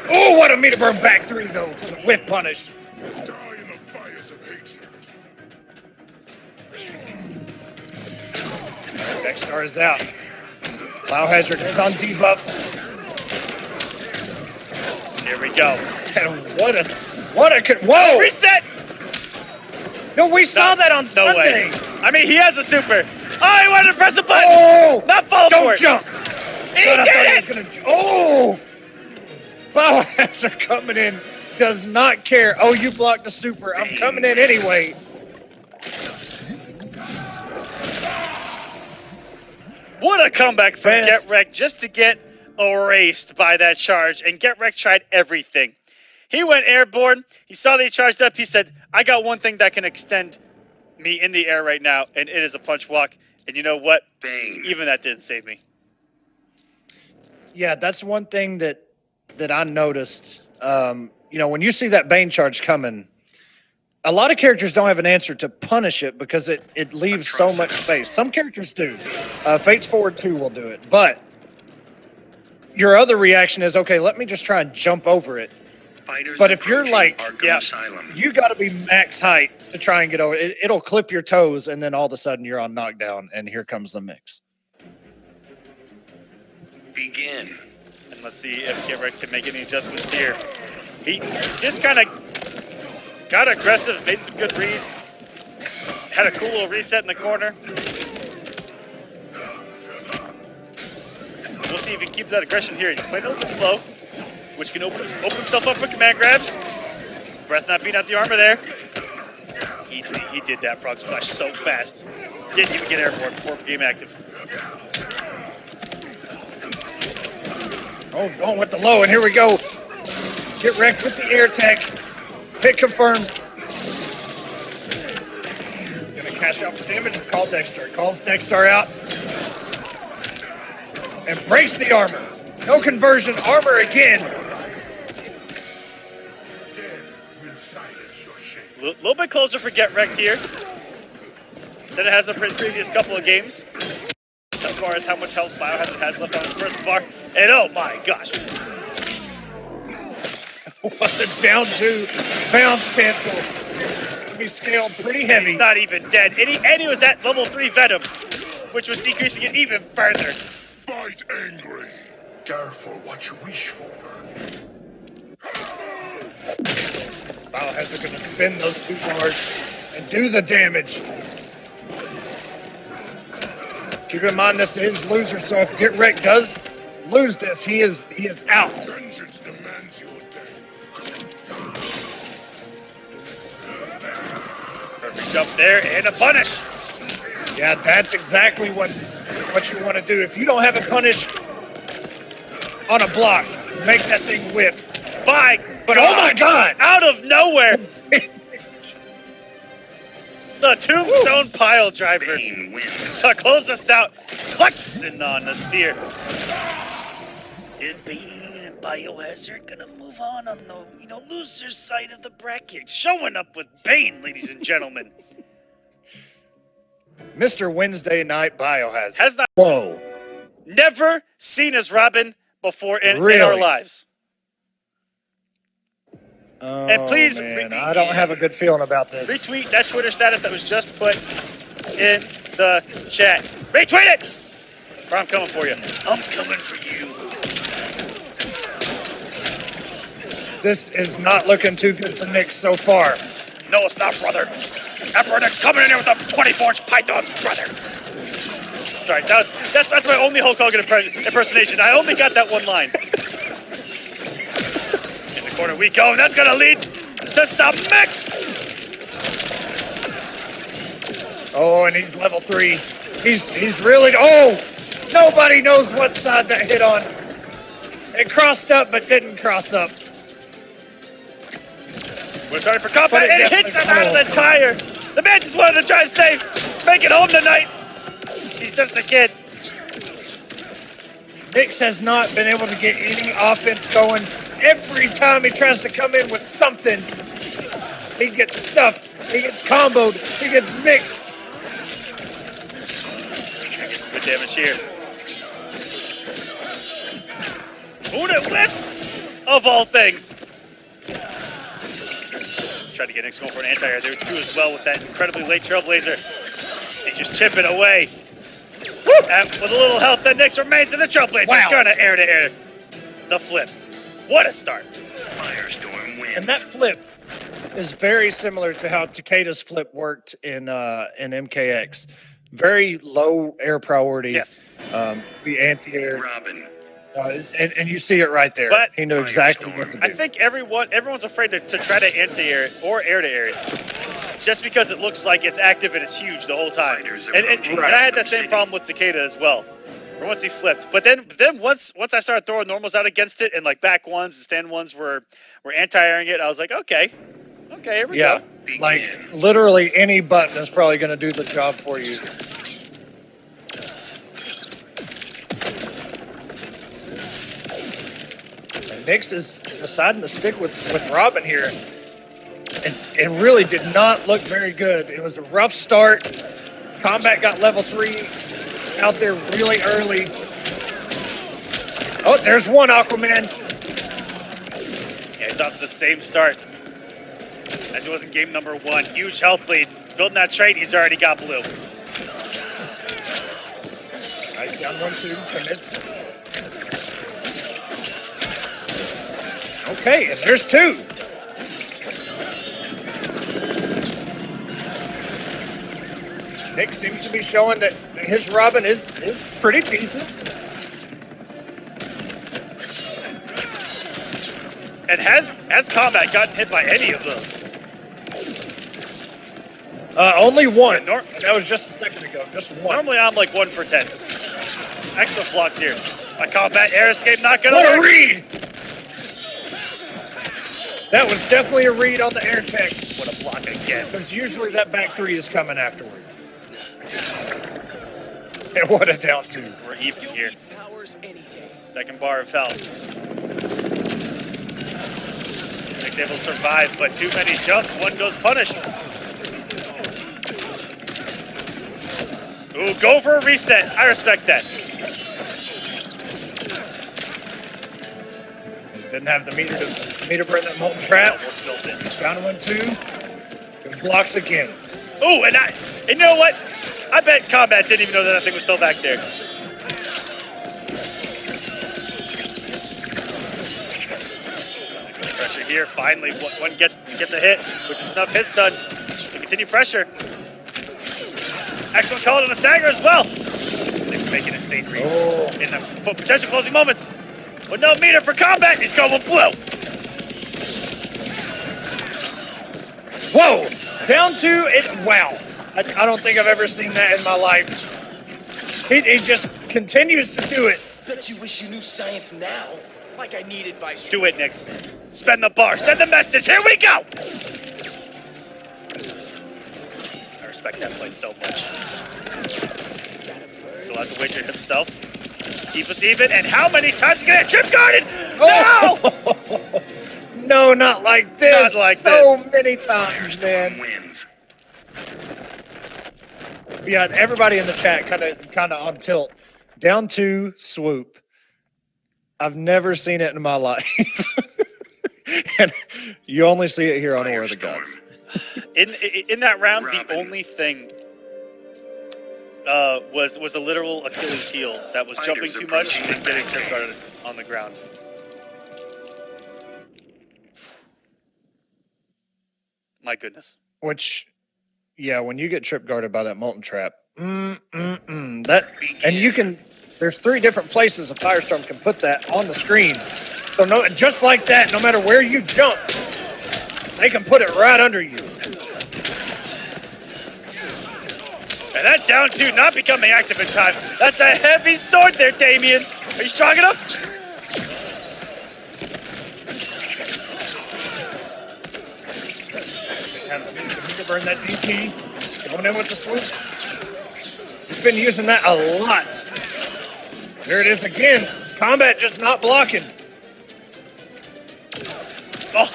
Oh, what a meter burn back 3 though for the whip punish. Die in the fires of hatred. Dexstar is out. Biohazard is on debuff. Here we go. And whoa! Reset! No, we saw that on No Sunday. way. I mean, he has a super. Oh, he wanted to press a button. Oh! Not fall for Don't it. jump! He But I thought did he it! was gonna oh! Biohazard coming in, does not care. Oh, you blocked the super. I'm coming in anyway. What a comeback from Fast. Get Wrecked just to get erased by that charge. And Get Wrecked tried everything. He went airborne. He saw that he charged up. He said, I got one thing that can extend me in the air right now, and it is a punch walk. And you know what? Bane. Even that didn't save me. Yeah, that's one thing that I noticed. You know, when you see that Bane charge coming, a lot of characters don't have an answer to punish it because it leaves so much space. Some characters do. Fates Forward 2 will do it. But your other reaction is, okay, let me just try and jump over it. Fighters But if you're approaching like, Arkham yeah, Asylum. You got to be max height to try and get over it. It'll clip your toes, and then all of a sudden you're on knockdown, and here comes the mix. Begin. And let's see if Get Wrecked can make any adjustments here. He just kind of got aggressive, made some good reads. Had a cool little reset in the corner. We'll see if he can keep that aggression here. He's playing a little bit slow, which can open himself up for command grabs. Breath not beating out the armor there. He did that frog splash so fast. Didn't even get airborne before game active. Oh, going with the low, and here we go. Get Wrecked with the air tech. Hit confirms. Gonna cash out for damage and call Dexter. Calls Dexter out. And breaks the armor. No conversion, armor again. Will silence your shame. A little bit closer for Get Wrecked here than it has the previous couple of games. As far as how much health Biohazard has left on his first bar. And oh my gosh. What a down 2 bounce cancel. He scaled pretty heavy. He's not even dead. And he was at level 3 Venom, which was decreasing it even further. Fight angry. Careful what you wish for. Biohazard gonna spin those 2 bars and do the damage. Keep in mind this is loser, so if Get Wrecked does lose this, he is out. Vengeance demands your death. Perfect jump there and a punish. Yeah, that's exactly what you want to do. If you don't have it punished on a block, make that thing whip. My But oh my God! out of nowhere, the tombstone pile driver Bane wins. to close us out, flexing on the seer. And Bane and Biohazard gonna move on the loser side of the bracket, showing up with Bane, ladies and gentlemen. Mr. Wednesday Night Biohazard. Has not Whoa. never seen as Robin before in our Really? lives. Oh, And please, man, I don't have a good feeling about this. Retweet that Twitter status that was just put in the chat. Retweet it! Or I'm coming for you. I'm coming for you. This is not looking too good for Knicks so far. No, it's not, brother. Emperor Nick's coming in here with a 24-inch python's brother. Sorry, that's my only Hulk Hogan impersonation. I only got that one line. In the corner we go, and that's gonna lead to some mix. Oh, and he's level 3. He's really, oh! Nobody knows what side that hit on. It crossed up, but didn't cross up. We're starting for combat, But it and it definitely- hits him out of the tire. The man just wanted to drive safe, make it home tonight. He's just a kid. Knicks has not been able to get any offense going. Every time he tries to come in with something, he gets stuffed, he gets comboed, he gets mixed. Good damage here. Ooh, it whiffs! Of all things. Tried to get Knicks going for an anti-air there too as well with that incredibly late Trailblazer. They just chip it away. And with a little help, the Knicks remains in the Trailblazer. Wow. Gonna air to air. The flip. What a start. Firestorm wins. And that flip is very similar to how Takeda's flip worked in MKX. Very low air priority. Yes. The anti-air. Robin. And you see it right there. But- he knew exactly what to do. I think everyone's afraid to try to anti-air it or air to air it. Just because it looks like it's active and it's huge the whole time. Fighters And approaching I had that Gotham same City. problem with Takeda as well. Or once he flipped. But then once I started throwing normals out against it and like back ones and stand ones were anti-airing it, I was like, okay, here we Yeah, go. like literally any button is probably going to do the job for you. And Knicks is deciding to stick with Robin here. And it really did not look very good. It was a rough start. Kombat got level 3 out there really early. Oh, there's one Aquaman. Yeah, he's off to the same start as he was in game number 1. Huge health lead. Building that trait, he's already got blue. Nice down 1-2. Commits. Okay, and there's 2. Nick seems to be showing that his Robin is pretty decent. And has Kombat gotten hit by any of those? Only one. Yeah, That was just a second ago. Just one. Normally I'm like 1 for 10. Excellent blocks here. My Kombat air escape not gonna What a work. read! That was definitely a read on the air tech. What a block again. Because usually that back 3 is coming afterward. And what a down 2. We're even here. Second bar of health. Nick's able to survive, but too many jumps. One goes punished. Ooh, go for a reset. I respect that. Didn't have the meter to bring that molten trap. Almost built in. Down 1-2. And blocks again. Ooh, and you know what? I bet Kombat didn't even know that thing was still back there. Excellent pressure here. Finally, one gets a hit, which is enough hits done to continue pressure. Excellent call on the stagger as well. Nick's making insane reads in the potential closing moments. With no meter for Kombat, he's going with blue. Whoa! Down 2. Wow. I don't think I've ever seen that in my life. He just continues to do it. Bet you wish you knew science now. Like I need advice. Do it, Knicks. Spend the bar. Send the message. Here we go. I respect that play so much. Still has to wager himself. Keep us even. And how many times is he going to trip guarded? No! Oh! No, not like this. Not like so this. many times, man. Wins. Yeah, everybody in the chat kind of on tilt. Down 2, swoop. I've never seen it in my life. And you only see it here on War of the Gods. In that round, Robin. the only thing was a literal Achilles heel that was jumping too much and getting trip guarded on the ground. My goodness. Which, yeah, when you get trip guarded by that molten trap, that, and you can, there's 3 different places a Firestorm can put that on the screen. So no, just like that, no matter where you jump, they can put it right under you. And that down 2 not becoming active in time. That's a heavy sword there, Damien. Are you strong enough? To burn that DP. Going in with the swoop. He's been using that a lot. There it is again. Kombat just not blocking. Oh,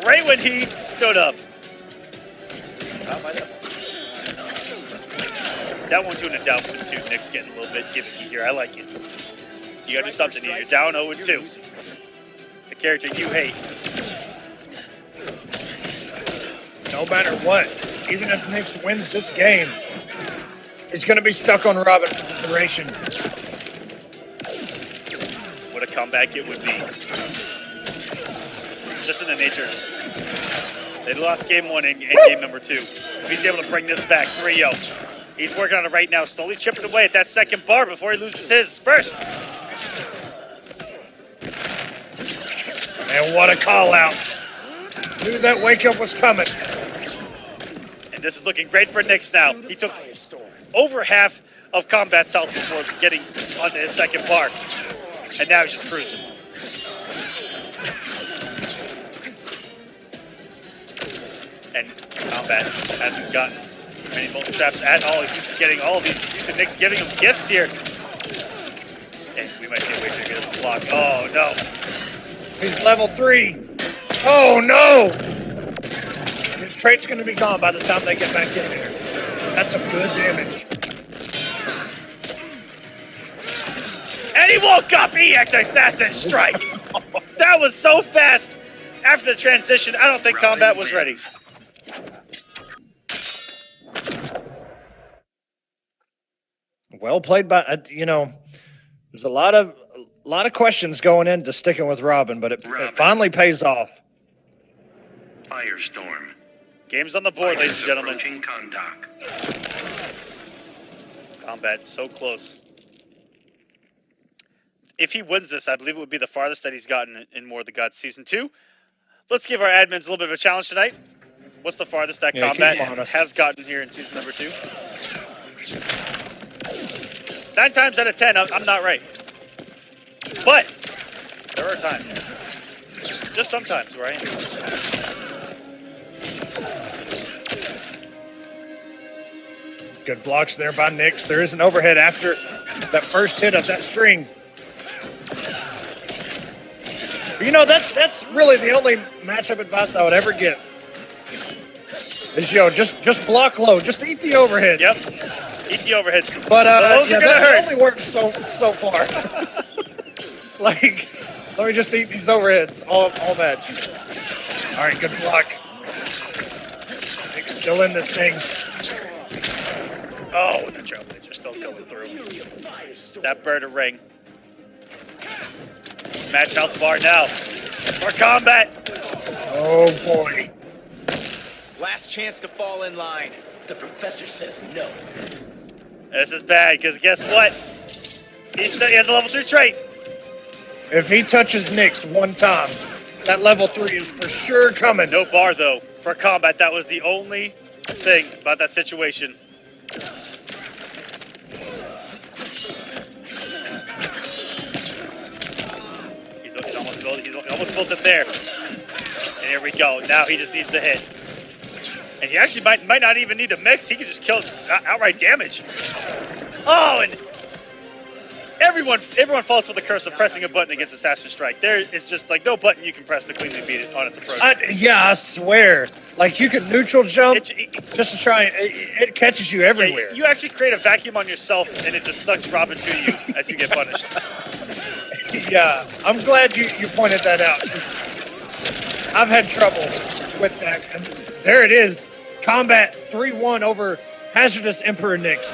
right when he stood up. That one doing it down for the 2. Knicks getting a little bit gimmicky here. I like it. You gotta do something here. You're down 0-2. The character you hate. No matter what, even if Knicks wins this game, he's going to be stuck on Robin for the duration. What a comeback it would be. Just in the nature. They lost game 1 and game number 2. If he's able to bring this back, 3-0. He's working on it right now, slowly chipping away at that second bar before he loses his first. And what a call out. Knew that wake up was coming. And this is looking great for Knicks now. He took over half of Kombat's health before getting onto his second bar. And now he's just cruising. And Kombat hasn't gotten many multi traps at all. He's getting all of these. The Knicks giving him gifts here. And we might see a way to get him block. Oh no. He's level 3. Oh no! His trait's going to be gone by the time they get back in there. That's some good damage. And he woke up! EX Assassin Strike! That was so fast! After the transition, I don't think Kombat was ready. Well played by, there's a lot of questions going into sticking with Robin, but it finally pays off. Firestorm. Game's on the board, ladies and gentlemen. Approaching Kondak. Kombat so close. If he wins this, I believe it would be the farthest that he's gotten in War of the Gods Season 2. Let's give our admins a little bit of a challenge tonight. What's the farthest that Kombat has gotten here in Season number 2? 9 times out of 10, I'm not right. But there are times, just sometimes, where I am. Good blocks there by Knicks. There is an overhead after that first hit of that string. That's really the only matchup advice I would ever give. Is just block low, just eat the overhead. Yep, eat the overheads. But those are gonna hurt. That only works so far. Like, let me just eat these overheads all match. All right, good block. Knicks still in this thing. Oh, the trailblades are still going through. That bird a ring. Match health bar now. For Kombat. Oh boy. Last chance to fall in line. The professor says no. This is bad, because guess what? He has a level 3 trait. If he touches Knicks one time, that level 3 is for sure coming. No bar, though, for Kombat. That was the only thing about that situation. He's almost built it there. And here we go. Now he just needs the hit. And he actually might not even need to mix. He could just kill outright damage. Oh, and everyone falls for the curse of pressing a button against Assassin Strike. There is just like no button you can press to cleanly beat it on its approach. Yeah, I swear. Like you can neutral jump just to try. It catches you everywhere. Yeah, you actually create a vacuum on yourself, and it just sucks Robin to you as you get punished. Yeah, I'm glad you pointed that out. I've had trouble with that. And there it is. Combat 3-1 over Hazardous Emperor Knicks.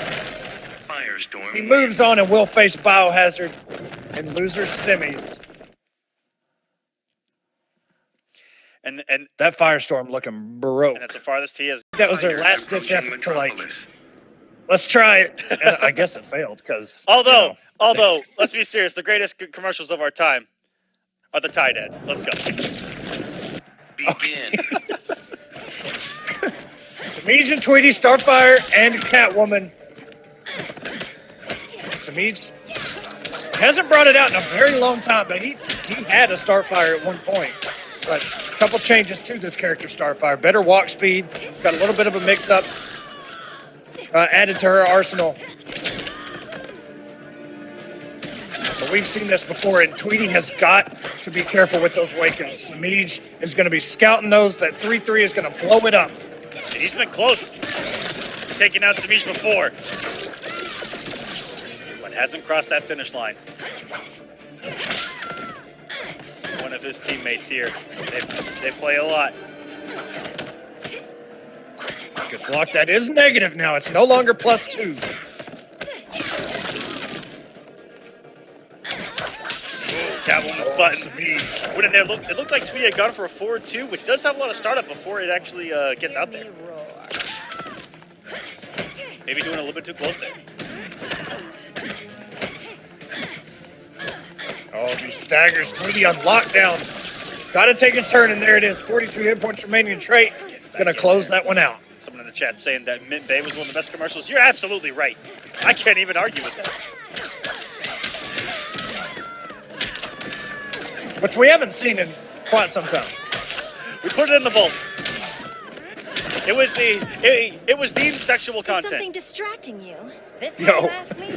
Firestorm. He moves on and will face Biohazard and loser semis. And that Firestorm looking broke. And that's the farthest he has. That was their last ditch effort to like, let's try it. And I guess it failed because. Although, let's be serious, the greatest commercials of our time are the tie dads. Let's go. Begin. Semiij and Tweedy, Starfire, and Catwoman. Semiij hasn't brought it out in a very long time, but he had a Starfire at one point. But a couple changes to this character, Starfire. Better walk speed, got a little bit of a mix-up added to her arsenal. But we've seen this before, and Tweedy has got to be careful with those wake-ups. Semiij is going to be scouting those. That 3-3 is going to blow it up. And he's been close to taking out Semiij before, but hasn't crossed that finish line. One of his teammates here, they play a lot. Good block. That is negative now. It's no longer +2. Catwoman's buttons. When in there, it looked like Tweety had gone for a forward 2, which does have a lot of startup before it actually gets out there. Maybe doing a little bit too close there. Oh, he staggers Tweety on lockdown. Got to take his turn, and there it is. 42 hit points remaining in trait. It's going to close that one out. Someone in the chat saying that Mint Bay was one of the best commercials. You're absolutely right. I can't even argue with that. Which we haven't seen in quite some time. We put it in the vault. It was deemed sexual content. Something distracting you. This No. how you ask me?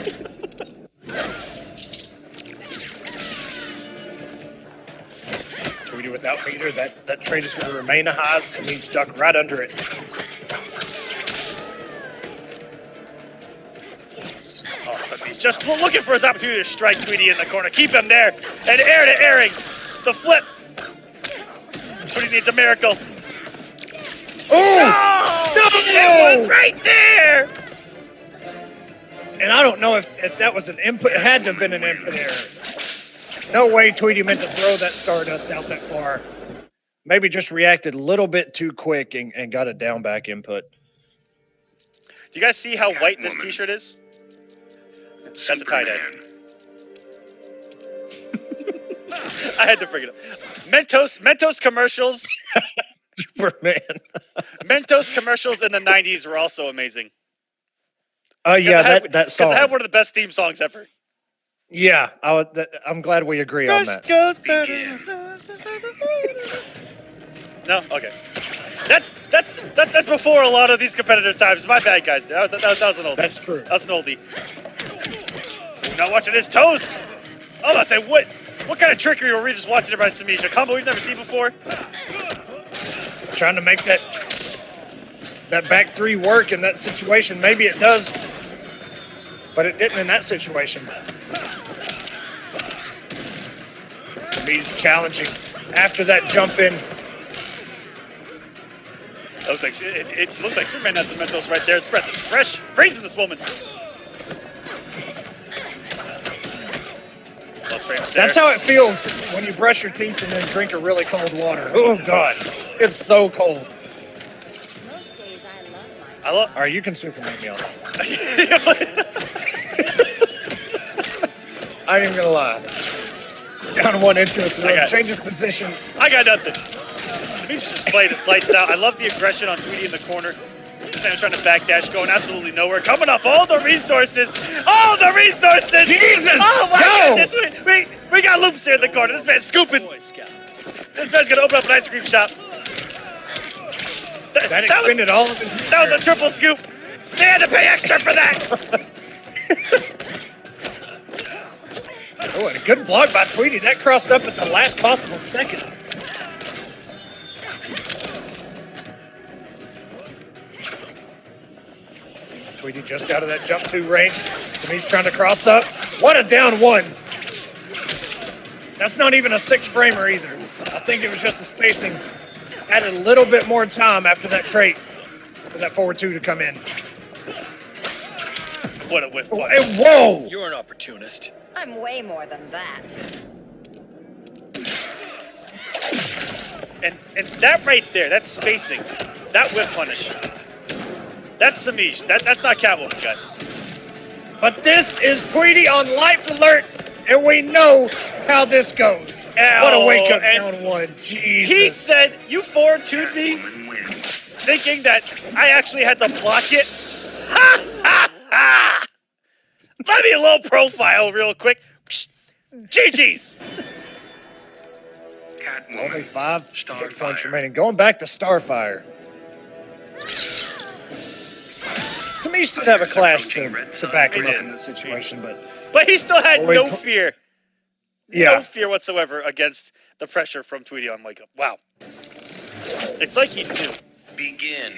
Tweety without meter, that trade is going to remain a high. Semiij stuck right under it. Oh, Semiij just looking for his opportunity to strike Tweety in the corner. Keep him there. And air to airing. The flip. Tweety needs a miracle. Oh! No! It was right there! And I don't know if that was an input. It had to have been an input error. No way Tweety meant to throw that Stardust out that far. Maybe just reacted a little bit too quick and got a down back input. Do you guys see how white this t-shirt is? That's a tie-dye. I had to bring it up. Mentos commercials. Superman. Mentos commercials in the 90s were also amazing. Oh, yeah, that song. Because it had one of the best theme songs ever. Yeah, I'm glad we agree on that. Goes better. No? Okay. That's before a lot of these competitors' times. My bad, guys. That was an oldie. That's true. That was an oldie. Not watching his toes. Oh, I say, what kind of trickery were we just watching by Semiij? A combo we've never seen before? Trying to make that back 3 work in that situation. Maybe it does, but it didn't in that situation. Semiij challenging after that jump in. It looked like Superman had some Mentos right there. His breath is fresh. Freezing this woman. That's how it feels when you brush your teeth and then drink a really cold water. Oh, God. It's so cold. Most days I love my All right, you can Superman me on that. I ain't even going to lie. Down 1 into a throw. Changes positions. I got nothing. Semiij just played his lights out. I love the aggression on Tweety in the corner. Sam's trying to backdash, going absolutely nowhere. Coming off all the resources. All the resources! Jesus! Oh my No! goodness! We got loops here in the corner. This man's scooping. This man's gonna open up an ice cream shop. That expended all of his... That was a triple scoop. They had to pay extra for that. Oh, and a good block by Tweedy. That crossed up at the last possible second. Tweedy just out of that jump 2 range. And he's trying to cross up. What a down 1. That's not even a 6-framer either. I think it was just the spacing. Added a little bit more time after that trait for that forward 2 to come in. What a whiff. Whoa! You're an opportunist. I'm way more than that. And that right there, that spacing, that whip punish, that's Semiij. That's not Catwoman, guys. But this is Tweedy on life alert, and we know how this goes. What a wake-up down 1. Jesus. He said, you forward 2'd me, thinking that I actually had to block it. Ha ha ha! Let me a little profile real quick. GG's. Only 5 Starfire. points remaining. Going back to Starfire. Semiij did have a clash to back him up in that situation, But he still had Only no fear. yeah. No fear whatsoever against the pressure from Tweedy on wake up. Wow. It's like he knew. Begin.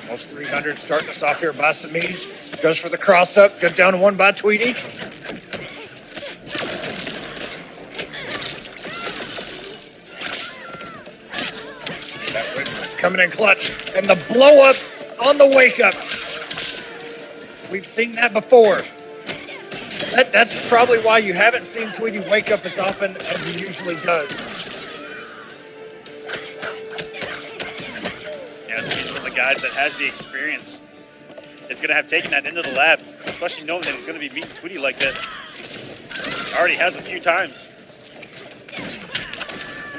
Almost 300 starting us off here by Semiij. Goes for the cross up. Good down 1 by Tweedy. Coming in clutch. And the blow up on the wake up. We've seen that before. That's probably why you haven't seen Tweedy wake up as often as he usually does. Yes, he's one of the guys that has the experience. Is going to have taken that into the lab, especially knowing that he's going to be meeting Tweedy like this. Already has a few times.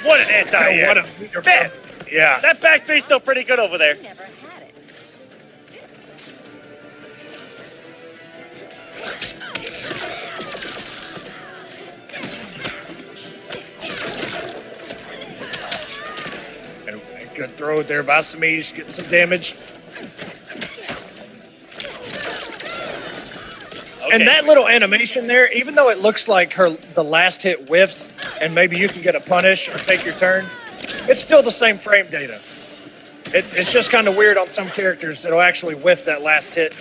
What an anti-air. What a Man, yeah. that back three's still pretty good over there. Never had it. And a good throw there by Semiij, getting some damage. Okay. And that little animation there, even though it looks like the last hit whiffs, and maybe you can get a punish or take your turn, it's still the same frame data. It's just kind of weird on some characters. It'll actually whiff that last hit.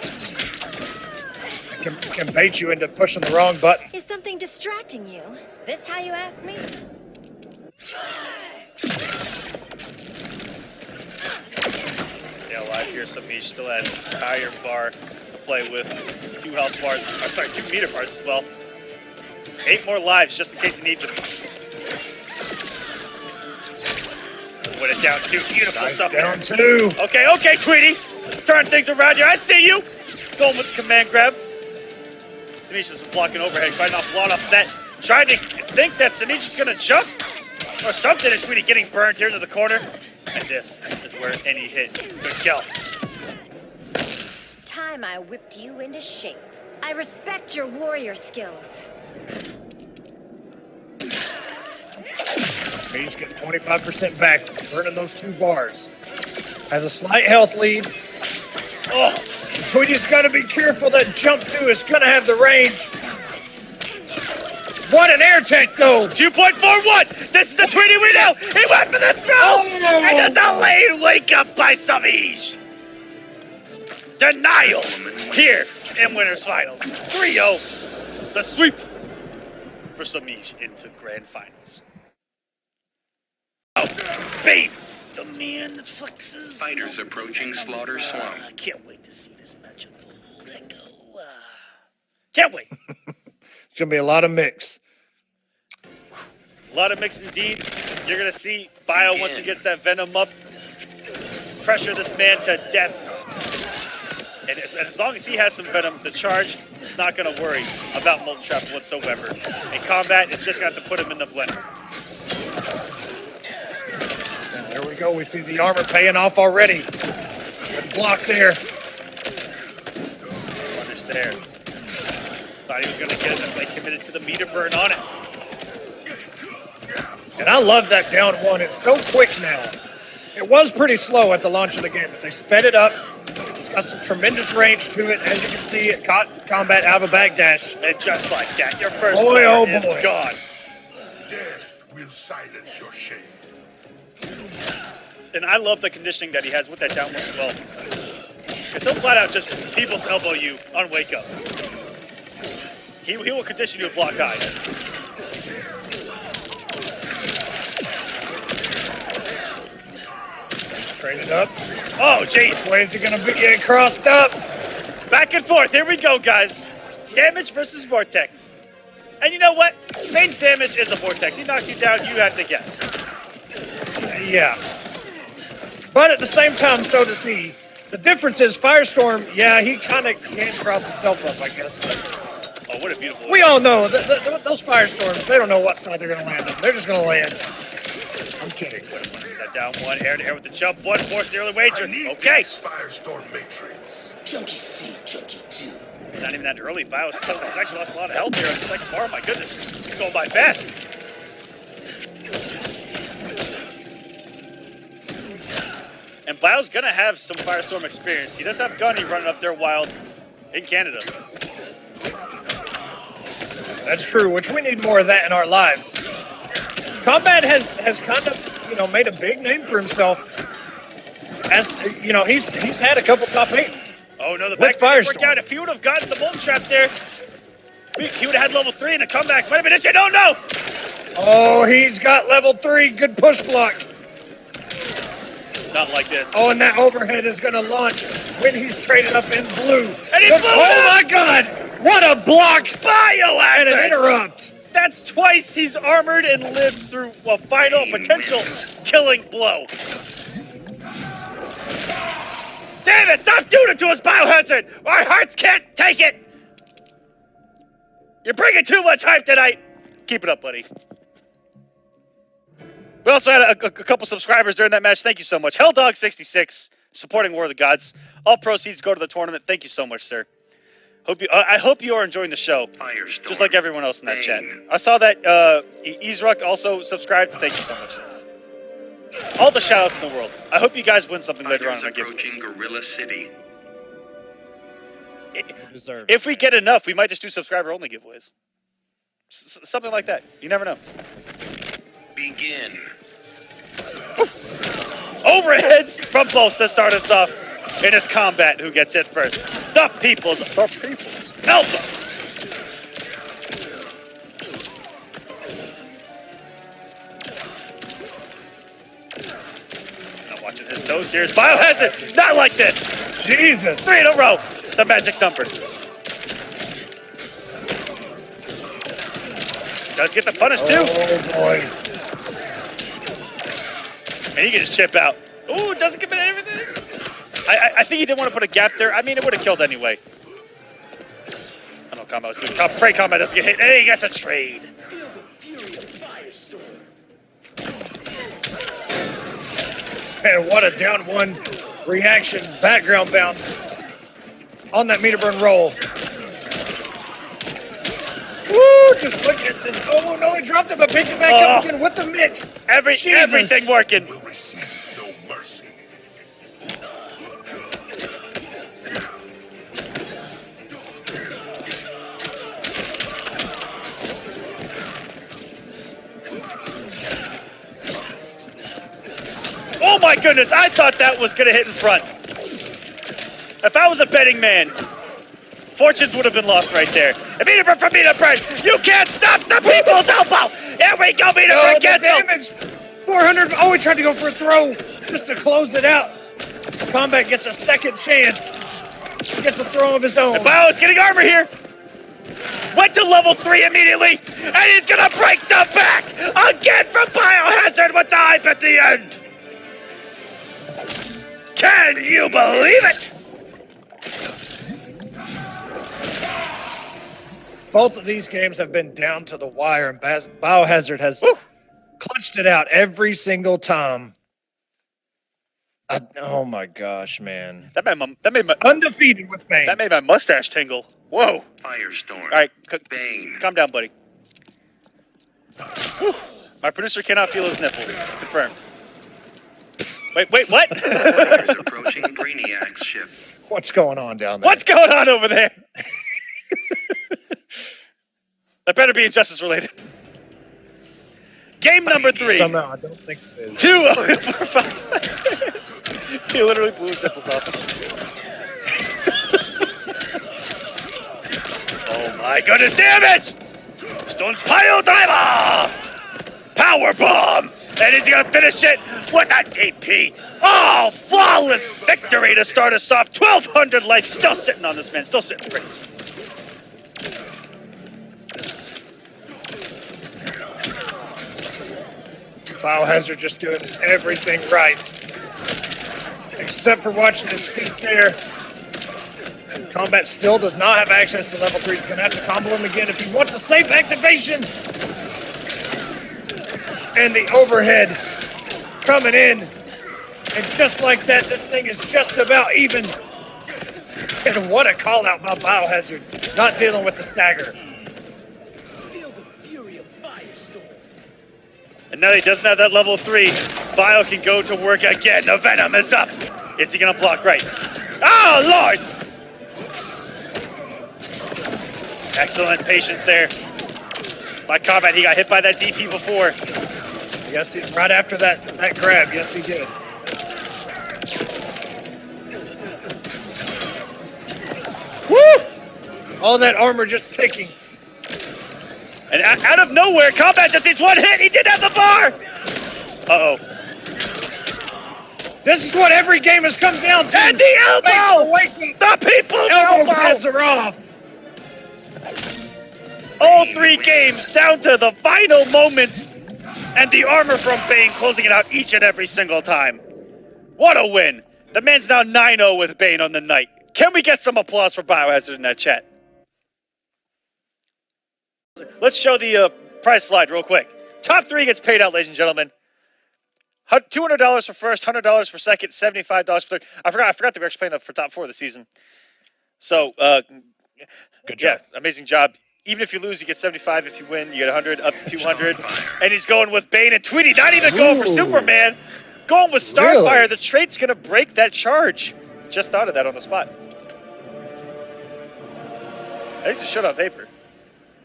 It can bait you into pushing the wrong button. Is something distracting you? This how you ask me? Stay alive here, Semiij still has an higher bar to play with. 2 health bars, oh, sorry, 2 meter bars as well. 8 more lives just in case he needs them. Put it down 2, beautiful stuff Down there. 2. Okay, Tweedy. Turn things around here. I see you. Going with the command grab. Semiij has been blocking overhead, fighting off blowing off net. Trying to think that Semiij is going to jump or something, and Tweedy getting burned here into the corner. And this is where any hit could kill. Time I whipped you into shape. I respect your warrior skills. Semiij getting 25% back, burning those 2 bars. Has a slight health lead. Oh, Tweedy's got to be careful. That jump 2 is going to have the range. What an air tank, though. 2.41. This is the Tweedy we know. He went for the throw. And a delayed wake up by Semiij. Denial here in winners finals. 3-0. The sweep for Semiij into grand finals. Oh, Bane, the man that flexes. Fighters approaching Slaughter Swamp. I can't wait to see this match unfold. Echo. Can't wait. It's going to be a lot of mix. A lot of mix indeed. You're going to see Bio, once he gets that Venom up, pressure this man to death. And as long as he has some venom, the charge is not going to worry about Molten Trap whatsoever. In combat, it's just got to put him in the blender. And there we go. We see the armor paying off already. Good block there. Punish there. Thought he was going to get it. That's why he committed to the meter burn on it. And I love that down one. It's so quick now. It was pretty slow at the launch of the game, but they sped it up. It's got some tremendous range to it. As you can see, it caught Kombat out of a backdash. And just like that, your first Boy, player oh is boy. gone. Death will silence your shame. And I love the conditioning that he has with that down one as well. Because he'll flat out just people's elbow you on wake up. He will condition you to block eye. Trade it up. Oh, jeez. Ways are going to be getting crossed up. Back and forth. Here we go, guys. Damage versus Vortex. And you know what? Bane's damage is a Vortex. He knocks you down. You have to guess. Yeah. But at the same time, so does he. The difference is Firestorm, yeah, he kind of can cross himself up, I guess. Oh, what a beautiful... We all know those Firestorms, they don't know what side they're going to land on. They're just going to land. I'm kidding. That down one, air to air with the jump one, force the early wager. I need Okay. this Firestorm Matrix. Junkie C, Junkie 2. Not even that early. Bio still has actually lost a lot of health here on the second bar. My goodness. It's going by fast. And Bio's going to have some Firestorm experience. He does have Gunny running up there wild in Canada. That's true, which we need more of that in our lives. Kombat has kind of, made a big name for himself. As, he's had a couple top 8s. Oh, no, the What's back didn't work Firestorm? out. If he would have gotten the Molten Trap there, he would have had level 3 and a comeback. Might have been this shit. Oh, no! Oh, he's got level 3. Good push block. Not like this. Oh, and that overhead is going to launch when he's traded up in blue. And he blew it Oh, up! my God. What a block. Biohazard! And an interrupt. That's twice he's armored and lived through a final potential killing blow. Damn it, stop doing it to us, Biohazard! Our hearts can't take it! You're bringing too much hype tonight. Keep it up, buddy. We also had a couple subscribers during that match. Thank you so much. Helldog66, supporting War of the Gods. All proceeds go to the tournament. Thank you so much, sir. I hope you are enjoying the show, Firestorm. just like everyone else in that chat. Bane. I saw that Ezruck also subscribed. Thank you so much, sir. All the shout-outs in the world. I hope you guys win something later on in our Approaching giveaways. Gorilla City. If we get enough, we might just do subscriber-only giveaways. Something like that. You never know. Begin. Overheads from both to start us off. In his combat, who gets hit first? The people's elbow. Not watching his toes here. Biohazard, not like this. Jesus. 3 in a row. The magic number. Does get the punish too. Oh, boy. And he can just chip out. Ooh, doesn't commit everything. I think he didn't want to put a gap there. I mean, it would have killed anyway. I know Kombat was doing. Pray Kombat doesn't get hit. Hey, he gets a trade. Feel the fury of Firestorm. And what a down one reaction, background bounce on that meter burn roll. Woo, just look at this. Oh, no, he dropped it, but picked it back up again with the mix. Everything working. Will receive no mercy. Oh my goodness, I thought that was going to hit in front. If I was a betting man, fortunes would have been lost right there. And meter burn from meter burn. You can't stop the people's elbow. Here we go, meter burn cancel. Damage. 400. Oh, he tried to go for a throw just to close it out. Kombat gets a second chance. Gets a throw of his own. Bio is getting armor here. Went to level 3 immediately. And he's going to break the back again from Biohazard with the hype at the end. Can you believe it? Both of these games have been down to the wire, and Biohazard has clutched it out every single time. Oh my gosh, man! That made my Undefeated with Bane. That made my mustache tingle. Whoa! Firestorm. All right, Bane. calm down, buddy. Whew. My producer cannot feel his nipples. Confirmed. Wait, what? There's approaching Brainiac's ship. What's going on down there? What's going on over there? That better be injustice related. Game number 3. Somehow, I don't think it is. 2-0. He literally blew his nipples off. Oh my goodness, damage! Stone pile driver! Power bomb! And he's gonna finish it with a DP. Oh, flawless victory to start us off. 1,200 life still sitting on this man, still sitting pretty. Biohazard just doing everything right. Except for watching his feet there. Kombat still does not have access to level 3. He's going to have to combo him again if he wants a safe activation. And the overhead coming in. And just like that, this thing is just about even. And what a call out by Biohazard. Not dealing with the stagger. Feel the fury of Firestorm. And now that he doesn't have that level 3, Bio can go to work again. The Venom is up. Is he gonna block right? Oh, Lord! Excellent patience there. By Kombat, he got hit by that DP before. Yes, right after that grab. Yes, he did. Woo! All that armor just ticking. And out of nowhere, Kombat just needs one hit. He did have the bar. Uh-oh. This is what every game has come down to. And the elbow! The people's Elbow elbow! pads are off. All 3 games down to the final moments. And the armor from Bane closing it out each and every single time. What a win. The man's now 9-0 with Bane on the night. Can we get some applause for Biohazard in that chat? Let's show the prize slide real quick. Top 3 gets paid out, ladies and gentlemen. $200 for first, $100 for second, $75 for third. I forgot that we were actually playing for top 4 this season. So, good job. Yeah, amazing job. Even if you lose, you get 75. If you win, you get 100, up to 200. And he's going with Bane and Tweedy, not even going for Superman. Going with Starfire. Really? The trait's going to break that charge. Just thought of that on the spot. At least it's showed on paper.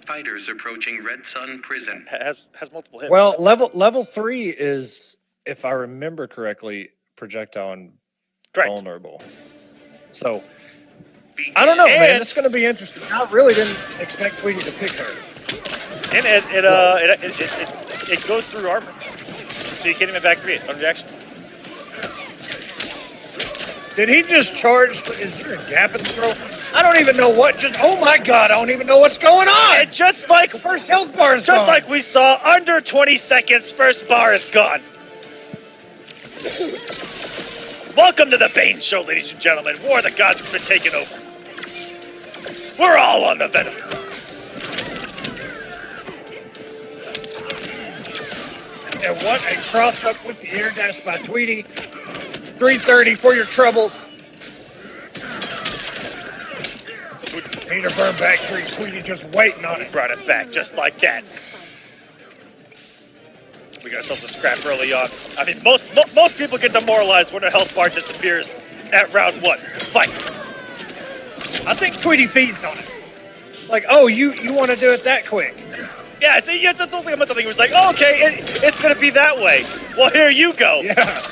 Fighters approaching Red Sun Prison. Has multiple hits. Well, level 3 is, if I remember correctly, projectile and vulnerable. So, I don't know, man. It's going to be interesting. I really didn't expect Tweety to pick her. And it goes through armor. So you can't even back 3 it on reaction. Did he just charge? Is there a gap in the throw? I don't even know what. Oh my God! I don't even know what's going on. And just like the first health bar is just gone. like we saw, under 20 seconds, first bar is gone. Welcome to the Bane Show, ladies and gentlemen. War of the Gods has been taken over. We're all on the Venom. And what a cross up with the air dash by Tweety. 330 for your trouble. Peter burn back three. Tweety just waiting on it. Brought it back just like that. We got ourselves a scrap early on. I mean, most people get demoralized when their health bar disappears at round 1. Fight. I think Tweety feeds on it. Like, oh, you want to do it that quick? Yeah, it's almost like a mental thing. It was like, oh, okay, it's going to be that way. Well, here you go. Yeah.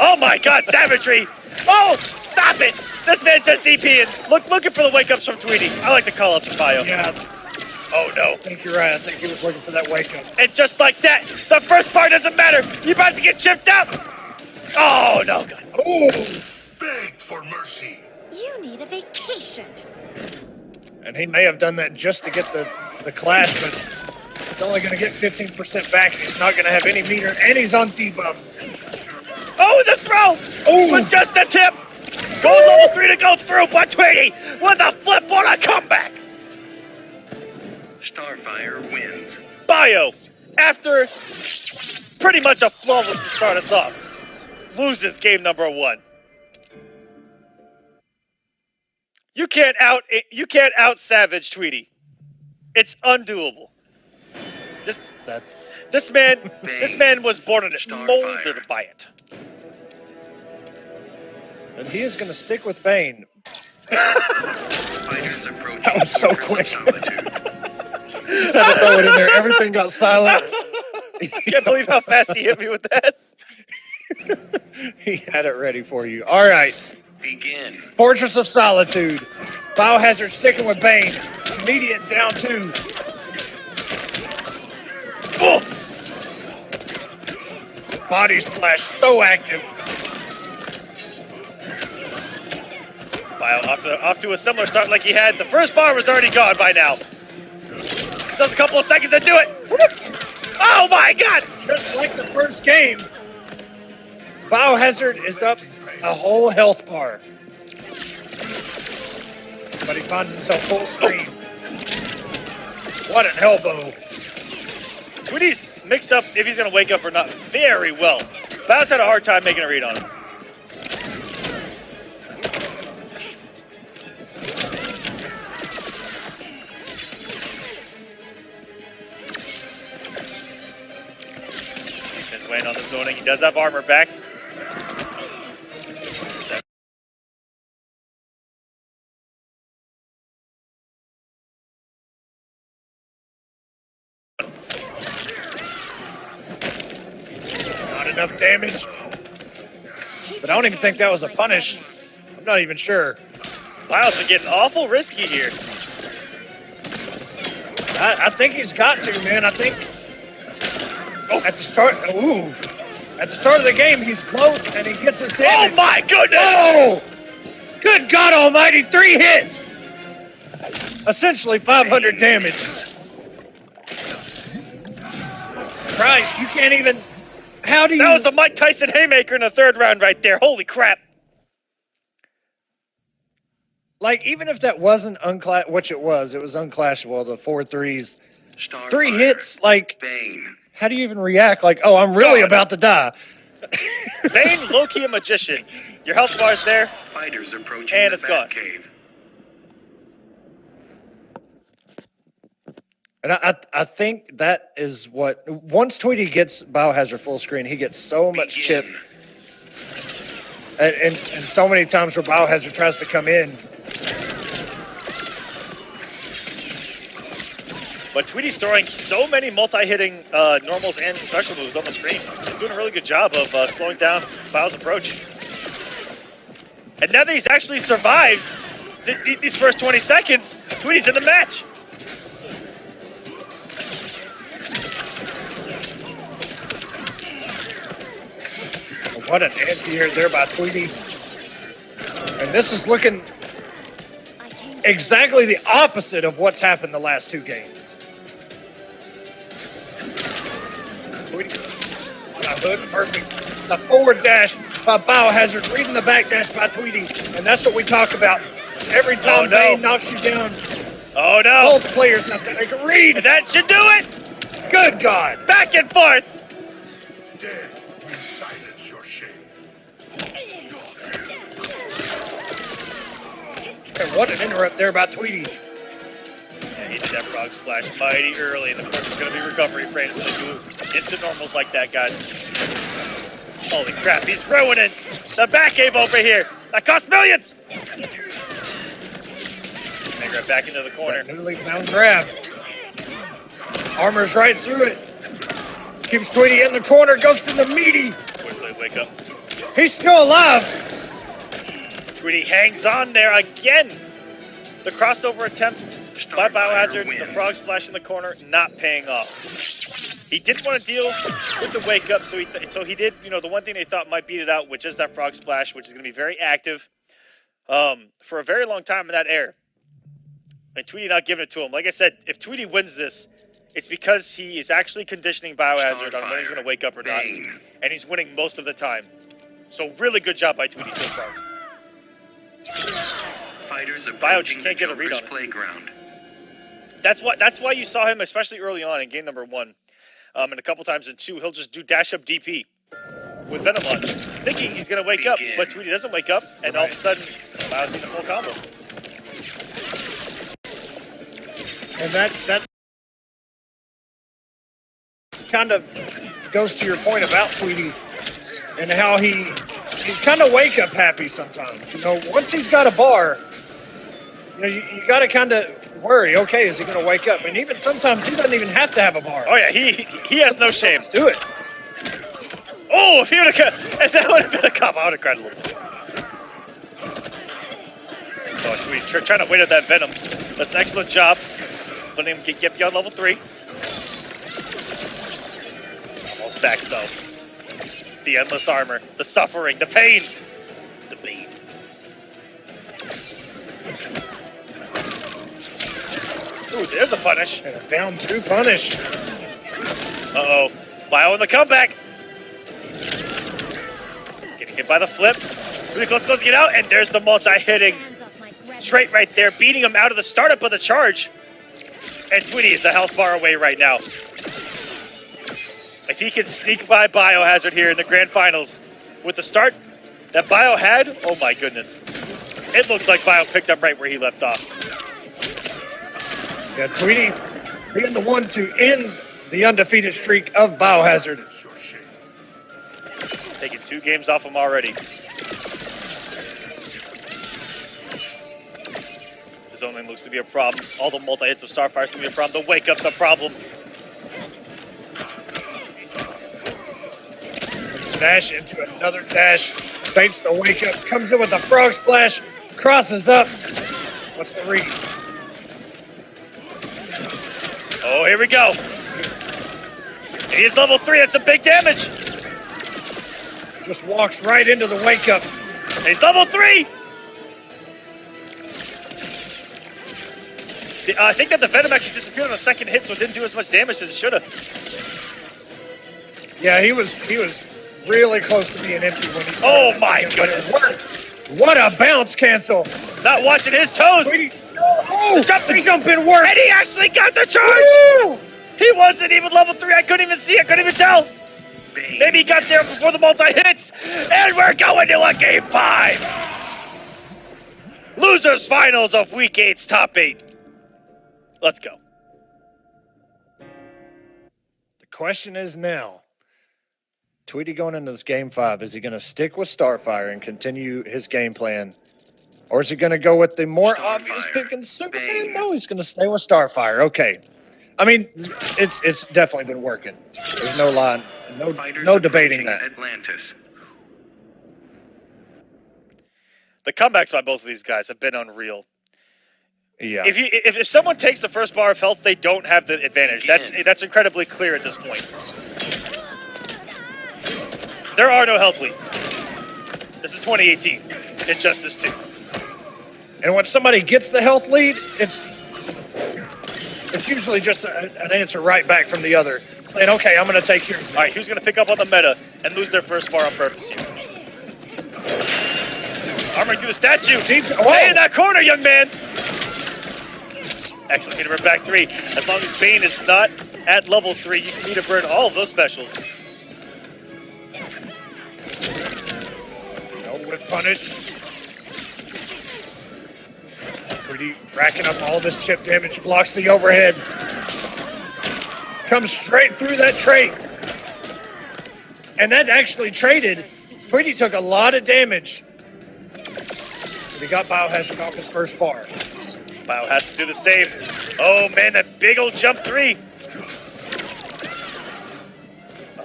Oh, my God, savagery. Oh, stop it. This man's just DPing. Looking for the wake-ups from Tweety. I like the call-outs from Bio. Yeah. Oh, no. I think you're right. I think he was looking for that wake-up. And just like that, the first part doesn't matter. You're about to get chipped up. Oh, no, God. Ooh. Beg for mercy. You need a vacation. And he may have done that just to get the clash, but it's only going to get 15% back. He's not going to have any meter, and he's on debuff. Oh, the throw! Ooh. With just a tip! Gold level 3 to go through, but Tweety with a flip on a comeback! Starfire wins. Bio, after pretty much a flawless to start us off, loses game number 1. You can't out Savage Tweedy. It's undoable. This man was born in it, molded by it. And he is going to stick with Bane. Fighters approaching That was so Fortress of quick. Solitude. Just had to throw it in there. Everything got silent. I can't believe how fast he hit me with that. He had it ready for you. All right. Begin. Fortress of Solitude. Biohazard sticking with Bane. Immediate down 2. Oh! Body splash so active. Bio off to a similar start like he had. The first bar was already gone by now. So it's a couple of seconds to do it. Oh my God! Just like the first game, Biohazard is up a whole health bar. But he finds himself full screen. What an elbow. Tweedy's mixed up if he's going to wake up or not very well. Bow's had a hard time making a read on him. He's weighing on the zoning. He does have armor back. Not enough damage. But I don't even think that was a punish. I'm not even sure. Lyle's been getting awful risky here. I think he's got to, man. I think at the start, at the start of the game, he's close and he gets his damage. Oh my goodness! Oh! Good God Almighty! 3 hits. Essentially 500 damage. Christ, you can't even. How do you? That was the Mike Tyson haymaker in the 3rd round right there. Holy crap! Like, even if that wasn't which it was unclashable, the 4 threes. Starfire. 3 hits, like, Bane. how do you even react? Like, oh, I'm really about to die. Bane, low-key a magician. Your health bar's there. Fighters approaching And the it's gone. Batcave. And I think that is what, once Tweety gets Biohazard full screen, he gets so much chip. Begin. And so many times where Biohazard tries to come in. But Tweedy's throwing so many multi-hitting normals and special moves on the screen. He's doing a really good job of slowing down Bio's approach. And now that he's actually survived these first 20 seconds, Tweedy's in the match. What an anti-air there by Tweety. And this is looking exactly the opposite of what's happened the last 2 games. Tweety, a hood, perfect. The forward dash by Biohazard, reading the back dash by Tweety. And that's what we talk about. Every time Bane knocks you down, Oh no! both players have to make a read. That should do it! Good God. Back and forth! Dead will silence your shame. And what an interrupt there by Tweety. Yeah, he did that frog splash mighty early, and of course it's going to be recovery frames when they do instant normals like that, guys. Holy crap, he's ruining the back cave over here. That cost millions! Make right back into the corner. Newly found grab. Armor's right through it. Keeps Tweety in the corner, goes to the meaty. Quickly wake up. He's still alive. Tweety hangs on there again. The crossover attempt by Biohazard, the frog splash in the corner, not paying off. He didn't want to deal with the wake up, so he did, the one thing they thought might beat it out, which is that frog splash, which is going to be very active for a very long time in that air. And Tweety not giving it to him. Like I said, if Tweety wins this, it's because he is actually conditioning Biohazard on when he's going to wake up or not. Bane. And he's winning most of the time. So really good job by Tweety so far. Fighters Bio just approaching can't the get a read Joker's on it. playground. That's why you saw him, especially early on in game number 1, and a couple times in 2, he'll just do dash up DP with Venom on, thinking he's gonna wake up, but Tweedy doesn't wake up, and all of a sudden allows him the full combo. And that kind of goes to your point about Tweedy and how he's kind of wake up happy sometimes. You know, once he's got a bar, you know, you got to kind of worry. Okay, is he going to wake up? And even sometimes he doesn't even have to have a bar. Oh yeah, he has no shame. Do it. Oh, if that would have been a cop, I would have cried a little bit. Oh, Tweedy trying to win at that Venom. That's an excellent job. Letting him get beyond level 3. Almost back though. The endless armor, the suffering, the pain, the Bane. Ooh, there's a punish. And a down 2 punish. Uh-oh. Bio in the comeback. Getting hit by the flip. Really close to get out, and there's the multi-hitting trait right there, beating him out of the startup of the charge. And Tweedy is a health bar away right now. If he can sneak by Biohazard here in the grand finals with the start that Bio had, oh my goodness. It looked like Bio picked up right where he left off. Yeah, Tweedy being the one to end the undefeated streak of Biohazard. Taking 2 games off him already. Zoning looks to be a problem. All the multi-hits of Starfire seem to be a problem. The wake-up's a problem. Dash into another dash. Baits the wake-up. Comes in with a frog splash. Crosses up. What's the read? Oh, here we go. He is level 3. That's some big damage. Just walks right into the wake-up. He's level 3. I think that the Venom actually disappeared on the second hit, so it didn't do as much damage as it should have. Yeah, he was really close to being empty when he. Oh my goodness! What a bounce cancel! Not watching his toes. Oh, the jumping work, and he actually got the charge. Woo! He wasn't even level 3. I couldn't even see. I couldn't even tell. Maybe he got there before the multi-hits, and we're going to a game 5. Losers finals of Week 8's top 8. Let's go. The question is now, Tweedy going into this game 5, is he going to stick with Starfire and continue his game plan? Or is he going to go with the more obvious pick and Superman? No, he's going to stay with Starfire. Okay. I mean, it's definitely been working. There's no line, no debating that. Atlantis. The comebacks by both of these guys have been unreal. Yeah. If someone takes the first bar of health, they don't have the advantage. That's incredibly clear at this point. There are no health leads. This is 2018. Injustice 2. And when somebody gets the health lead, it's usually just an answer right back from the other, saying, "Okay, I'm going to take yours." All right, who's going to pick up on the meta and lose their first bar on purpose here? Armoring through the statue. Stay in that corner, young man. Excellent. Hit him back 3. As long as Bane is not at level 3, you can need to burn all of those specials. No whip punish. Pretty racking up all this chip damage, blocks the overhead. Comes straight through that trait. And that actually traded. Tweedy took a lot of damage. But he got Biohazard off his first bar. Bio has to do the same. Oh man, that big old jump 3.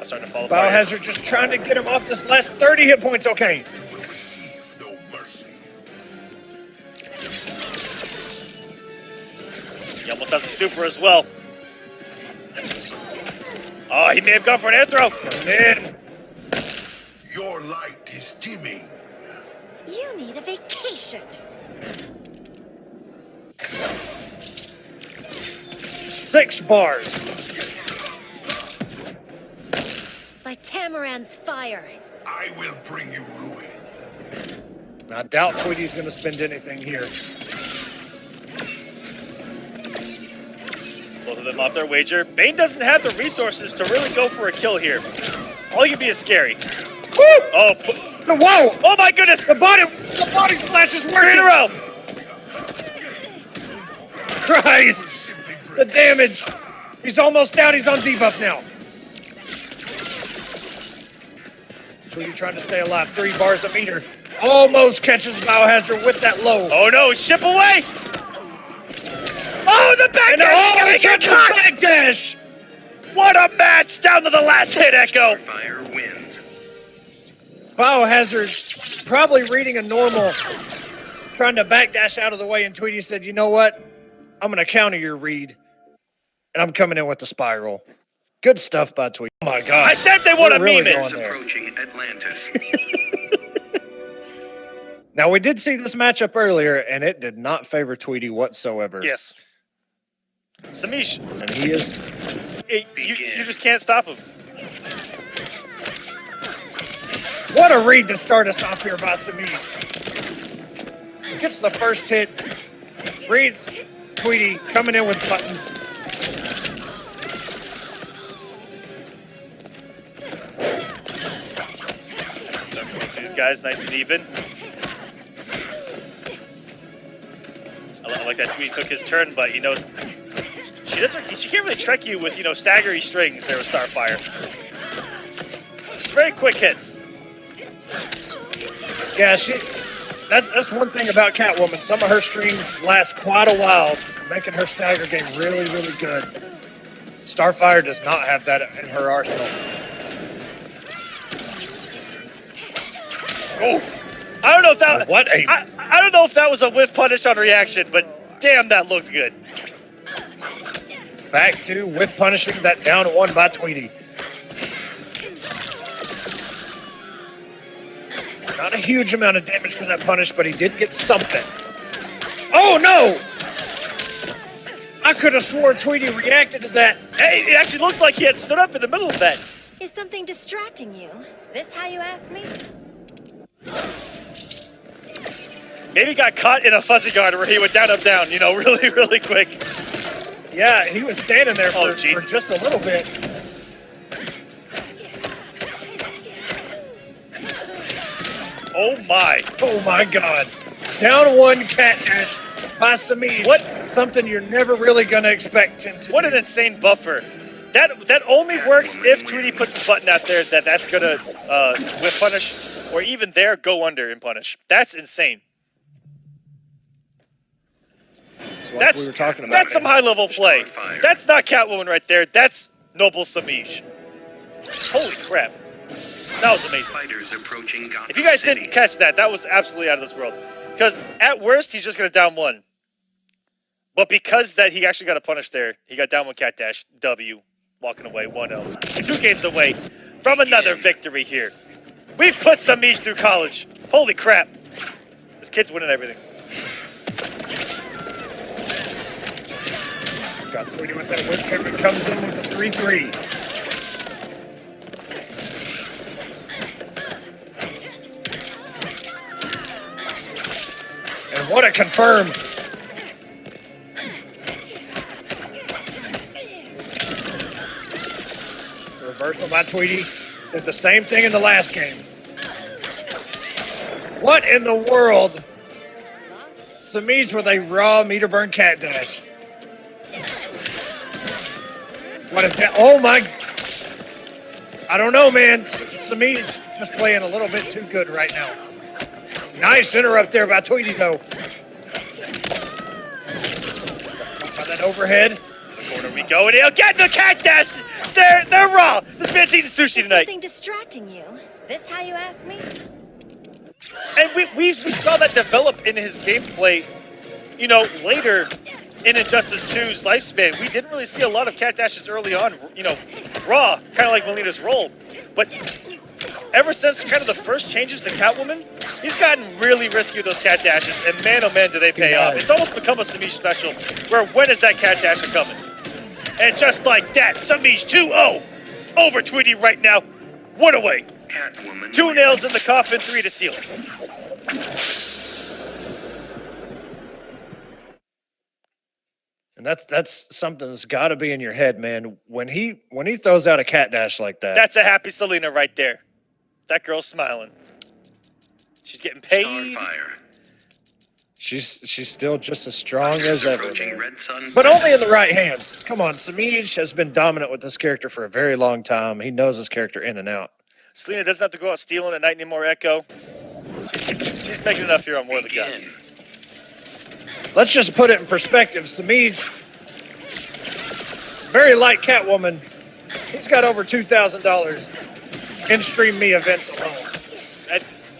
Starting to fall apart. Biohazard just trying to get him off this last 30 hit points. Okay. Receive no mercy. He almost has a super as well. Oh, he may have gone for an air throw. In. Your light is dimming. You need a vacation. 6 bars. By Tamaran's fire. I will bring you ruin. I doubt Tweedy's going to spend anything here. Both of them off their wager. Bane doesn't have the resources to really go for a kill here. All you can be is scary. Woo! Oh, Whoa! oh my goodness! The body splash is 3 working. in a row. Christ! The damage. He's almost down. He's on debuff now. Tweety trying to stay alive. 3 bars a meter. Almost catches Biohazard with that low. Oh no! Ship away! Oh, the back dash! He gets caught! Back dash! What a match! Down to the last hit, Echo. Fire wins. Biohazard probably reading a normal, trying to backdash out of the way, and Tweety said, you know what? I'm going to counter your read, and I'm coming in with the spiral. Good stuff by Tweety. Oh, my God. I said they want to We're really meme going it. there. Approaching Atlantis. Now, we did see this matchup earlier, and it did not favor Tweety whatsoever. Yes. Semiij, And he is... you just can't stop him. What a read to start us off here by Semiij. Gets the first hit. Reads Tweety coming in with buttons. These guys nice and even. I like that Tweety took his turn, but he knows she can't really trick you with, staggery strings there with Starfire. It's very quick hits. Yeah, that's one thing about Catwoman. Some of her strings last quite a while, making her stagger game really, really good. Starfire does not have that in her arsenal. Oh, I don't know if that I don't know if that was a whiff punish on reaction, but damn, that looked good. Back to whiff punishing that down 1 by Tweety. Not a huge amount of damage for that punish, but he did get something. Oh, no! I could have sworn Tweety reacted to that. Hey, it actually looked like he had stood up in the middle of that. Is something distracting you? This how you ask me? Maybe he got caught in a fuzzy guard where he went down, up, down, really, really quick. Yeah, he was standing there for Jesus. just a little bit. Oh my. Oh my God. Down 1 cat dash by Semiij. What? Something you're never really going to expect him to What do. an insane buffer. That only works if Tweety puts a button out there that's going to whip punish, or even there, go under and punish. That's insane. Like we were talking about. That's some high-level play. That's not Catwoman right there. That's noble Semiij. Holy crap. That was amazing. Fighters approaching Gotham If you guys City. didn't catch that, that was absolutely out of this world. Because at worst, he's just going to down 1. But because that he actually got a punish there, he got down 1 cat dash, W, walking away, 1-0. 2 games away from another victory here. We've put Semiij through college. Holy crap. This kid's winning everything. Got Tweety with that whip kick and comes in with the 3-3. And what a confirm. Reversal by Tweety. Did the same thing in the last game. What in the world? Semiij with a raw meter burn cat dash. What a oh my! I don't know, man. Semiij just playing a little bit too good right now. Nice interrupt there by Tweety, though. By that overhead. Corner we go, and he'll get the cat dash. They're raw. This man's eating sushi Is tonight. something distracting you? This how you ask me? And we saw that develop in his gameplay, later in Injustice 2's lifespan. We didn't really see a lot of cat dashes early on, raw, kind of like Melina's role. But ever since kind of the first changes to Catwoman, he's gotten really risky with those cat dashes, and man, oh man, do they pay off. It's almost become a Semiij special, where when is that cat dash coming? And just like that, Semiij 2-0 over Tweety right now. 1 away. Catwoman 2 wins. nails in the coffin, 3 to seal it. And that's something that's got to be in your head, man. When he throws out a cat dash like that. That's a happy Selena right there. That girl's smiling. She's getting paid. Starfire. She's still just as strong as ever, Approaching man. Red Sun. But only in the right hands. Come on, Semiij has been dominant with this character for a very long time. He knows his character in and out. Selena doesn't have to go out stealing at night anymore, Echo. She's making enough here on War of the Gods. Let's just put it in perspective. Semiij, very light Catwoman. He's got over $2,000 in Stream Me events alone.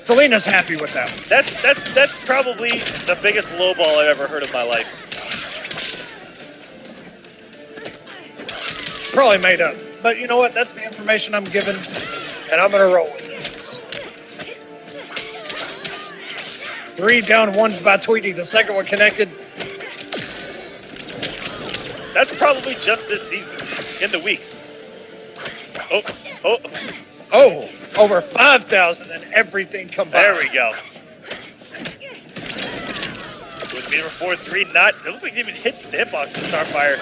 Selena's happy with that. That's probably the biggest lowball I've ever heard in my life. Probably made up. But you know what? That's the information I'm given, and I'm going to roll with it. 3 down ones by Tweety. The second one connected. That's probably just this season, in the weeks. Oh, over 5,000 and everything combined. There we go. With meter 4-3, not. It looked like he even hit the hitbox of Starfire.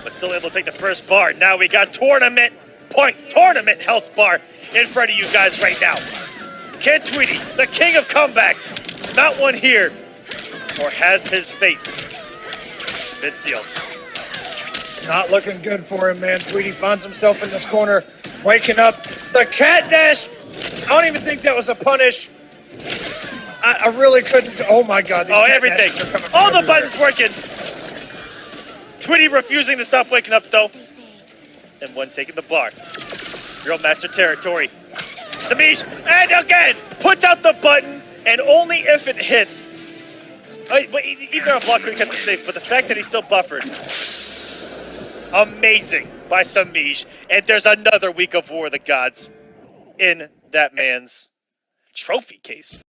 But still able to take the first bar. Now we got tournament health bar in front of you guys right now. Can Tweedy, the king of comebacks, not one here, or has his fate been sealed? Not looking good for him, man. Tweedy finds himself in this corner, waking up. The cat dash. I don't even think that was a punish. I really couldn't. Oh my God. Oh, everything. All the buttons working. Tweedy refusing to stop waking up, though. And one taking the bar. Girl Master territory. Semiij, and again, puts out the button, and only if it hits. Even a block couldn't get the save, but the fact that he's still buffered. Amazing by Semiij. And there's another week of War of the Gods in that man's trophy case.